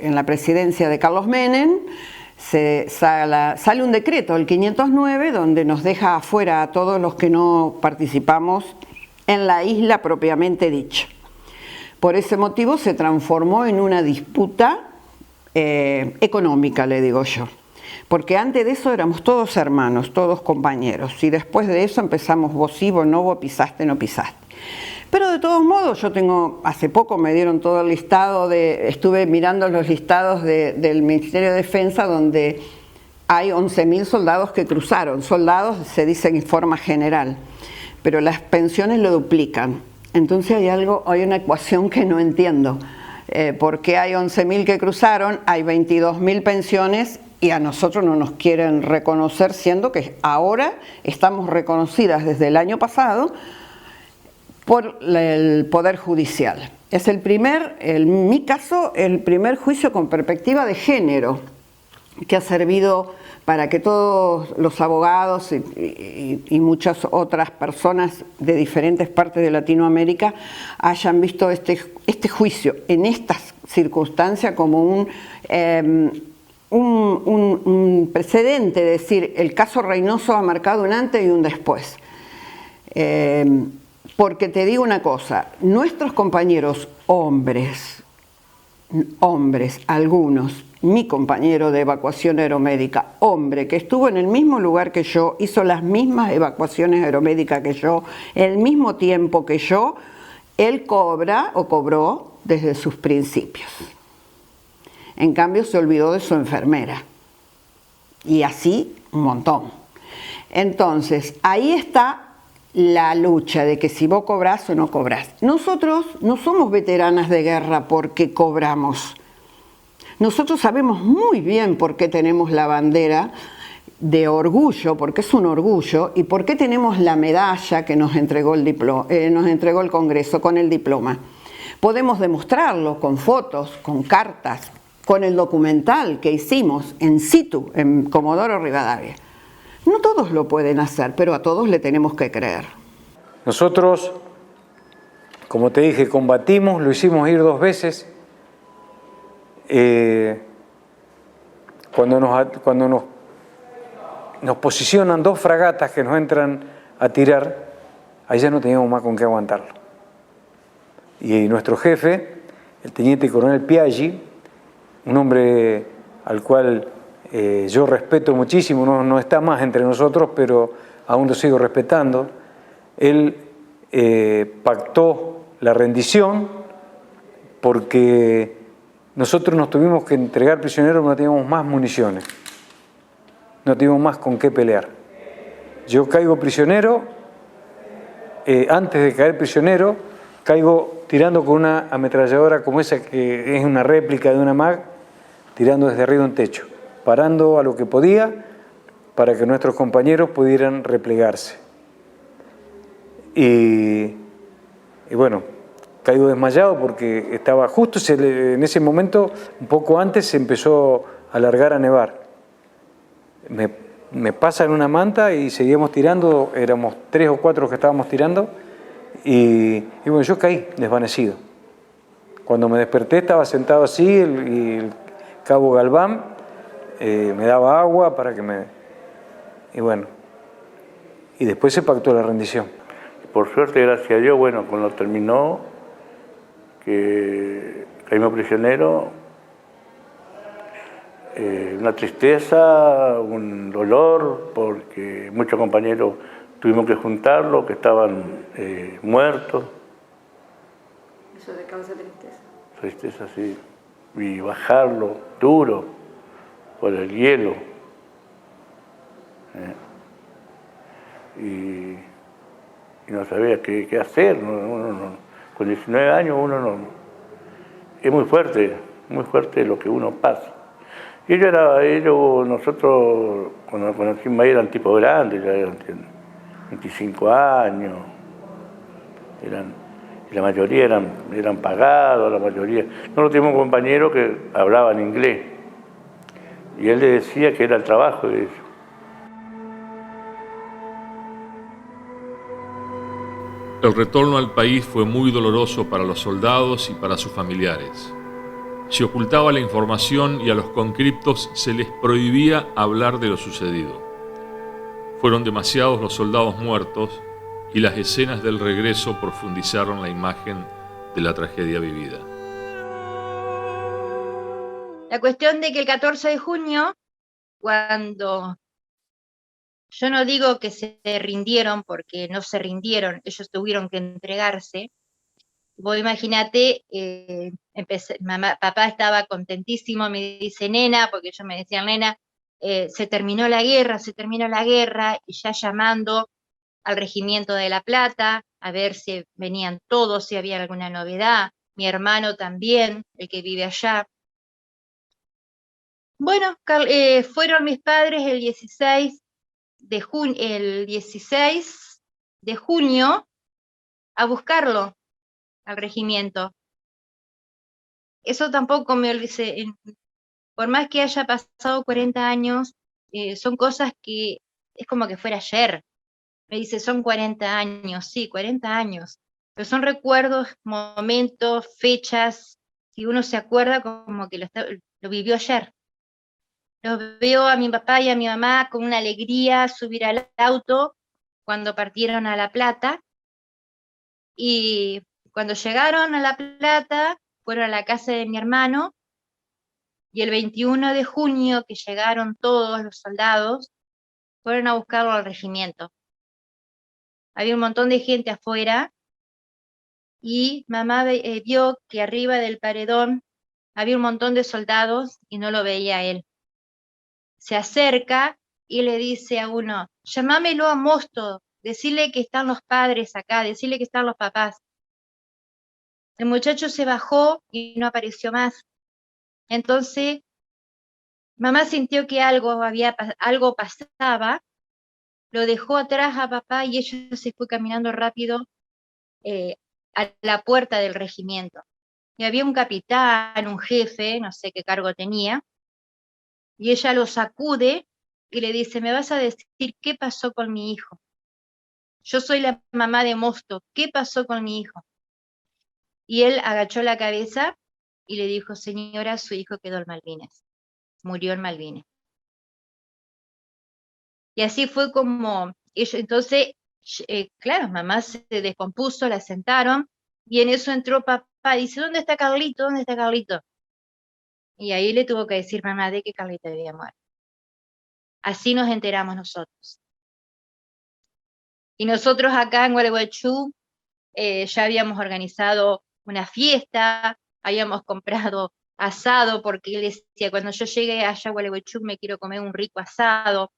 S7: en la presidencia de Carlos Menem, sale un decreto, el 509, donde nos deja afuera a todos los que no participamos en la isla propiamente dicha. Por ese motivo se transformó en una disputa económica, le digo yo. porque antes de eso éramos todos hermanos, todos compañeros, y después de eso empezamos vos sí, vos no, vos pisaste, no pisaste. Pero de todos modos, hace poco me dieron todo el listado, estuve mirando los listados del Ministerio de Defensa, donde hay 11.000 soldados que cruzaron. Soldados se dice en forma general, pero las pensiones lo duplican. Entonces hay una ecuación que no entiendo. ¿Por qué hay 11.000 que cruzaron? Hay 22.000 pensiones y a nosotros no nos quieren reconocer, siendo que ahora estamos reconocidas desde el año pasado por el Poder Judicial. Es en mi caso, el primer juicio con perspectiva de género que ha servido para que todos los abogados y muchas otras personas de diferentes partes de Latinoamérica hayan visto este juicio en estas circunstancias como un precedente, es decir, el caso Reynoso ha marcado un antes y un después. Porque te digo una cosa, nuestros compañeros hombres, algunos, mi compañero de evacuación aeromédica, hombre, que estuvo en el mismo lugar que yo, hizo las mismas evacuaciones aeromédicas que yo, el mismo tiempo que yo, él cobra o cobró desde sus principios. En cambio se olvidó de su enfermera. Y así un montón. Entonces, ahí está la lucha de que si vos cobrás o no cobrás. Nosotros no somos veteranas de guerra porque cobramos. Nosotros sabemos muy bien por qué tenemos la bandera de orgullo, porque es un orgullo, y por qué tenemos la medalla que nos entregó el Congreso con el diploma. Podemos demostrarlo con fotos, con cartas, con el documental que hicimos en situ, en Comodoro Rivadavia. No todos lo pueden hacer, pero a todos le tenemos que creer.
S6: Nosotros, como te dije, combatimos, lo hicimos ir 2 veces. Cuando nos posicionan 2 fragatas que nos entran a tirar, ahí ya no teníamos más con qué aguantarlo. Y nuestro jefe, el teniente coronel Piaggi, un hombre al cual yo respeto muchísimo, no está más entre nosotros, pero aún lo sigo respetando. Él pactó la rendición porque nosotros nos tuvimos que entregar prisioneros, no teníamos más municiones, no teníamos más con qué pelear. Yo caigo prisionero, antes de caer prisionero, caigo tirando con una ametralladora como esa que es una réplica de una MAG, tirando desde arriba de un techo, parando a lo que podía para que nuestros compañeros pudieran replegarse. Y bueno, caigo desmayado porque estaba justo en ese momento, un poco antes, se empezó a largar a nevar. Me pasan una manta y seguíamos tirando, éramos 3 o 4 que estábamos tirando, y bueno, yo caí desvanecido. Cuando me desperté estaba sentado así y el cabo Galván me daba agua para que y bueno, y después se pactó la rendición.
S5: Por suerte, gracias a Dios, bueno, cuando terminó, que caímos prisionero, una tristeza, un dolor, porque muchos compañeros tuvimos que juntarlos, que estaban muertos.
S10: ¿Eso te causa tristeza?
S5: Tristeza, sí. Y bajarlo duro por el hielo. Y no sabía qué hacer. Con 19 años uno no. Es muy fuerte lo que uno pasa. Y nosotros cuando conocimos ahí eran tipos grandes, ya eran 25 años, y la mayoría eran pagados, la mayoría. Nosotros tuvimos un compañero que hablaba en inglés, y él le decía que era el trabajo de ellos.
S1: El retorno al país fue muy doloroso para los soldados y para sus familiares. Se ocultaba la información y a los conscriptos se les prohibía hablar de lo sucedido. Fueron demasiados los soldados muertos y las escenas del regreso profundizaron la imagen de la tragedia vivida.
S4: La cuestión de que el 14 de junio cuando, yo no digo que se rindieron, porque no se rindieron, ellos tuvieron que entregarse. Vos imagínate, papá estaba contentísimo, me dice nena, porque ellos me decían nena, se terminó la guerra, y ya llamando al Regimiento de La Plata, a ver si venían todos, si había alguna novedad, mi hermano también, el que vive allá. Bueno, fueron mis padres el 16 de junio a buscarlo al regimiento. Eso tampoco me olvidé, por más que haya pasado 40 años, son cosas que es como que fuera ayer. Me dice, son 40 años, sí, 40 años, pero son recuerdos, momentos, fechas, que uno se acuerda como que lo vivió ayer. Los veo a mi papá y a mi mamá con una alegría subir al auto cuando partieron a La Plata, y cuando llegaron a La Plata, fueron a la casa de mi hermano, y el 21 de junio, que llegaron todos los soldados, fueron a buscarlo al regimiento. Había un montón de gente afuera, y mamá vio que arriba del paredón había un montón de soldados y no lo veía él. Se acerca y le dice a uno, llamámelo a Mosto, decirle que están los padres acá, decirle que están los papás. El muchacho se bajó y no apareció más. Entonces, mamá sintió que algo pasaba, lo dejó atrás a papá y ella se fue caminando rápido a la puerta del regimiento. Y había un capitán, un jefe, no sé qué cargo tenía, y ella lo sacude y le dice, ¿me vas a decir qué pasó con mi hijo? Yo soy la mamá de Mosto, ¿qué pasó con mi hijo? Y él agachó la cabeza y le dijo, señora, su hijo quedó en Malvinas, murió en Malvinas. Y así fue como ellos, entonces, claro, mamá se descompuso, la sentaron, y en eso entró papá, dice, ¿dónde está Carlito? ¿Dónde está Carlito? Y ahí le tuvo que decir mamá de que Carlito había muerto. Así nos enteramos nosotros. Y nosotros acá en Gualeguaychú ya habíamos organizado una fiesta, habíamos comprado asado, porque él decía, cuando yo llegue allá a Gualeguaychú me quiero comer un rico asado.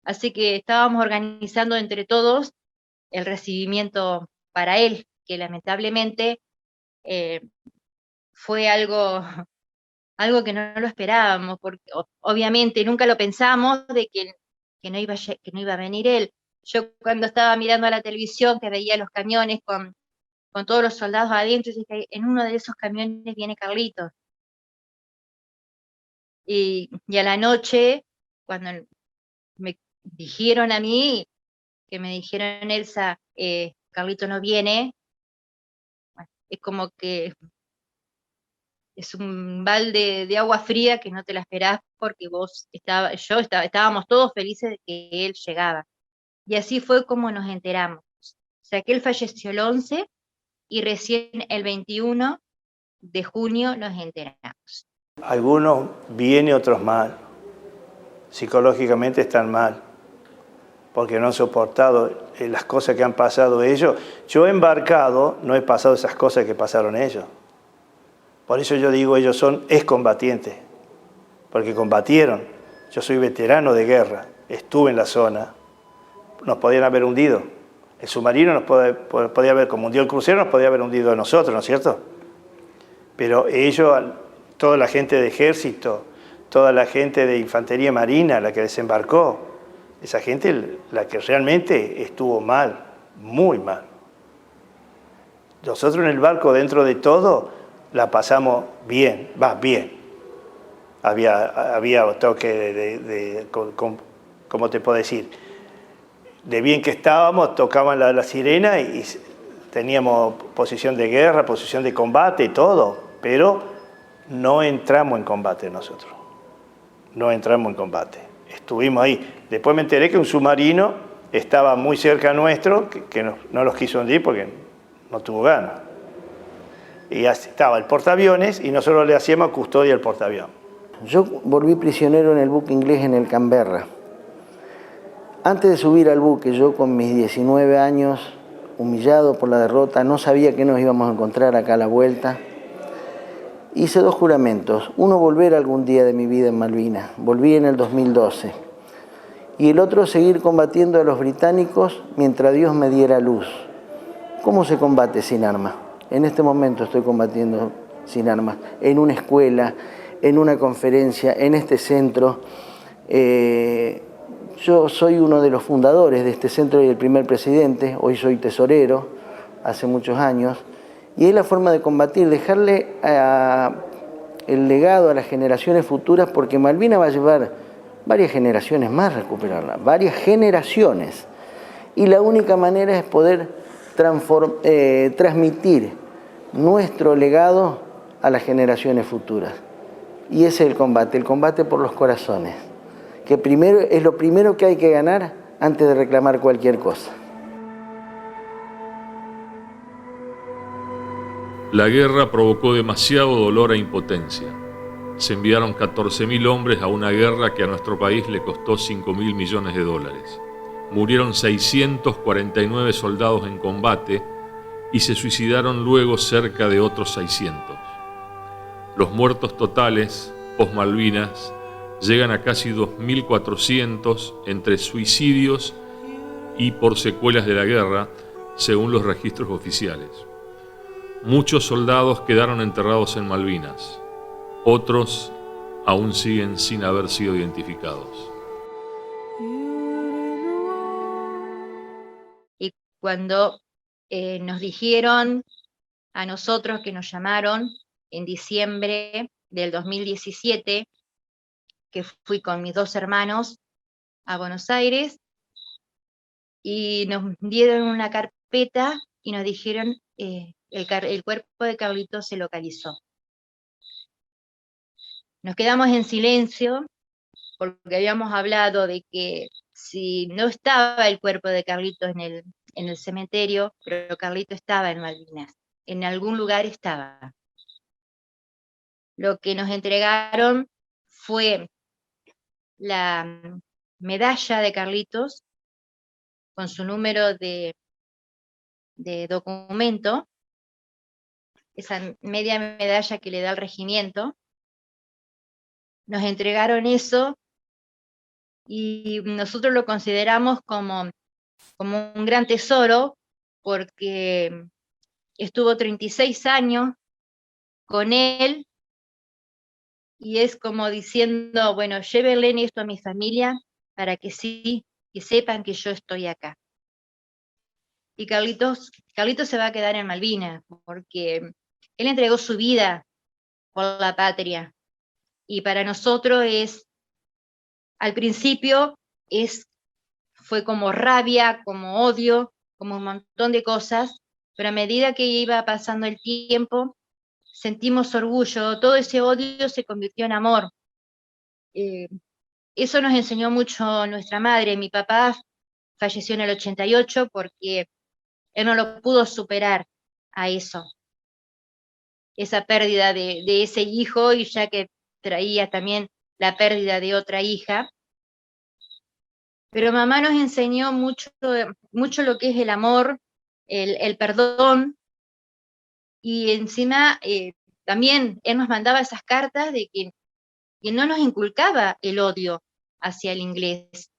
S4: Así que estábamos organizando entre todos el recibimiento para él, que lamentablemente fue algo que no lo esperábamos, porque obviamente nunca lo pensamos de que no iba a venir él. Yo cuando estaba mirando a la televisión, que veía los camiones con todos los soldados adentro, dije, en uno de esos camiones viene Carlitos. Y a la noche, cuando me dijeron a mí, que me dijeron, Elsa, Carlito no viene, bueno, es como que es un balde de agua fría que no te la esperás, porque estábamos todos felices de que él llegaba. Y así fue como nos enteramos. O sea, que él falleció el 11 y recién el 21 de junio nos enteramos.
S5: Algunos bien y otros mal. Psicológicamente están mal, porque no han soportado las cosas que han pasado ellos. Yo he embarcado, no he pasado esas cosas que pasaron ellos. Por eso yo digo, ellos son excombatientes, porque combatieron. Yo soy veterano de guerra, estuve en la zona. Nos podían haber hundido. El submarino nos podía haber, como hundió el crucero, nos podía haber hundido a nosotros, ¿no es cierto? Pero ellos, toda la gente de ejército, toda la gente de infantería marina, la que desembarcó, esa gente, la que realmente estuvo mal, muy mal. Nosotros en el barco, dentro de todo, la pasamos bien, bien. Había toque ¿cómo te puedo decir? De bien que estábamos, tocaban la sirena y teníamos posición de guerra, posición de combate y todo, pero no entramos en combate nosotros. No entramos en combate. Estuvimos ahí. Después me enteré que un submarino estaba muy cerca nuestro, que no los quiso hundir porque no tuvo ganas. Y así estaba el portaaviones y nosotros le hacíamos custodia al portaaviones.
S2: Yo volví prisionero en el buque inglés en el Canberra. Antes de subir al buque, yo con mis 19 años, humillado por la derrota, no sabía que nos íbamos a encontrar acá a la vuelta. Hice 2 juramentos. Uno, volver algún día de mi vida en Malvinas. Volví en el 2012. Y el otro, seguir combatiendo a los británicos mientras Dios me diera luz. ¿Cómo se combate sin armas? En este momento estoy combatiendo sin armas. En una escuela, en una conferencia, en este centro. Yo soy uno de los fundadores de este centro y el primer presidente. Hoy soy tesorero, hace muchos años. Y es la forma de combatir, dejarle el legado a las generaciones futuras, porque Malvinas va a llevar varias generaciones más a recuperarla, varias generaciones. Y la única manera es poder transmitir nuestro legado a las generaciones futuras. Y ese es el combate por los corazones, que primero, es lo primero que hay que ganar antes de reclamar cualquier cosa.
S1: La guerra provocó demasiado dolor e impotencia. Se enviaron 14.000 hombres a una guerra que a nuestro país le costó 5.000 millones de dólares. Murieron 649 soldados en combate y se suicidaron luego cerca de otros 600. Los muertos totales, post-Malvinas, llegan a casi 2.400 entre suicidios y por secuelas de la guerra, según los registros oficiales. Muchos soldados quedaron enterrados en Malvinas, otros aún siguen sin haber sido identificados.
S4: Y cuando nos dijeron a nosotros, que nos llamaron en diciembre del 2017, que fui con mis 2 hermanos a Buenos Aires, y nos dieron una carpeta y nos dijeron el cuerpo de Carlitos se localizó. Nos quedamos en silencio porque habíamos hablado de que si no estaba el cuerpo de Carlitos en el cementerio, pero Carlitos estaba en Malvinas, en algún lugar estaba. Lo que nos entregaron fue la medalla de Carlitos con su número de documento, esa media medalla que le da el regimiento. Nos entregaron eso y nosotros lo consideramos como un gran tesoro, porque estuvo 36 años con él y es como diciendo, bueno, llévenle esto a mi familia para que sí, que sepan que yo estoy acá. Y Carlitos se va a quedar en Malvinas, porque él entregó su vida por la patria. Y para nosotros al principio fue como rabia, como odio, como un montón de cosas, pero a medida que iba pasando el tiempo, sentimos orgullo, todo ese odio se convirtió en amor. Eso nos enseñó mucho nuestra madre. Mi papá falleció en el 88 porque él no lo pudo superar a eso, esa pérdida de ese hijo, y ya que traía también la pérdida de otra hija. Pero mamá nos enseñó mucho lo que es el amor, el perdón, y encima también él nos mandaba esas cartas de que no nos inculcaba el odio hacia el inglés.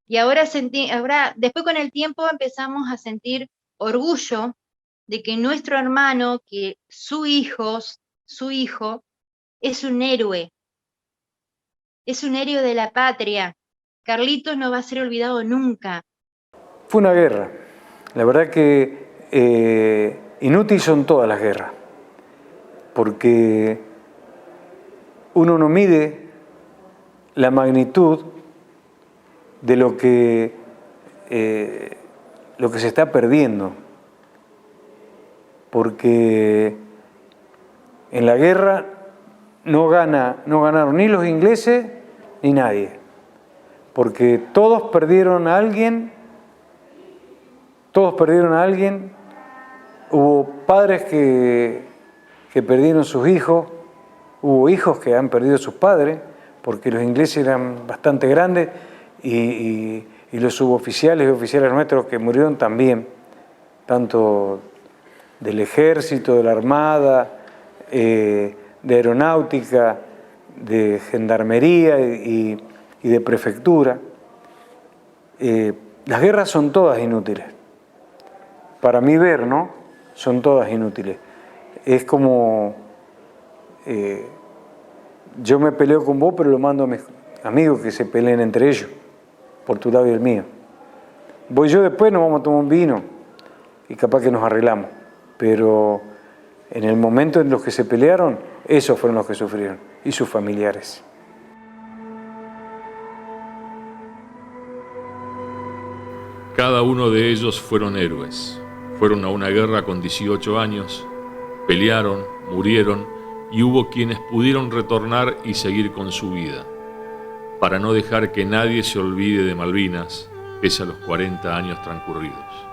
S4: Y ahora después con el tiempo empezamos a sentir orgullo de que nuestro hermano, que su hijo es un héroe de la patria. Carlitos no va a ser olvidado nunca.
S6: Fue una guerra. La verdad que inútil son todas las guerras, porque uno no mide la magnitud de lo que se está perdiendo, porque en la guerra no ganaron ni los ingleses ni nadie, porque todos perdieron a alguien, hubo padres que perdieron sus hijos, Hubo hijos que han perdido a sus padres porque los ingleses eran bastante grandes y los suboficiales y oficiales nuestros que murieron también, tanto del ejército, de la armada, de aeronáutica, de gendarmería y de prefectura. Las guerras son todas inútiles. Para mí ver, ¿no? Son todas inútiles. Es como, yo me peleo con vos, pero lo mando a mis amigos que se peleen entre ellos, por tu lado y el mío. Voy yo después, nos vamos a tomar un vino y capaz que nos arreglamos. Pero en el momento en los que se pelearon, esos fueron los que sufrieron, y sus familiares.
S1: Cada uno de ellos fueron héroes. Fueron a una guerra con 18 años, pelearon, murieron y hubo quienes pudieron retornar y seguir con su vida, para no dejar que nadie se olvide de Malvinas, pese a los 40 años transcurridos.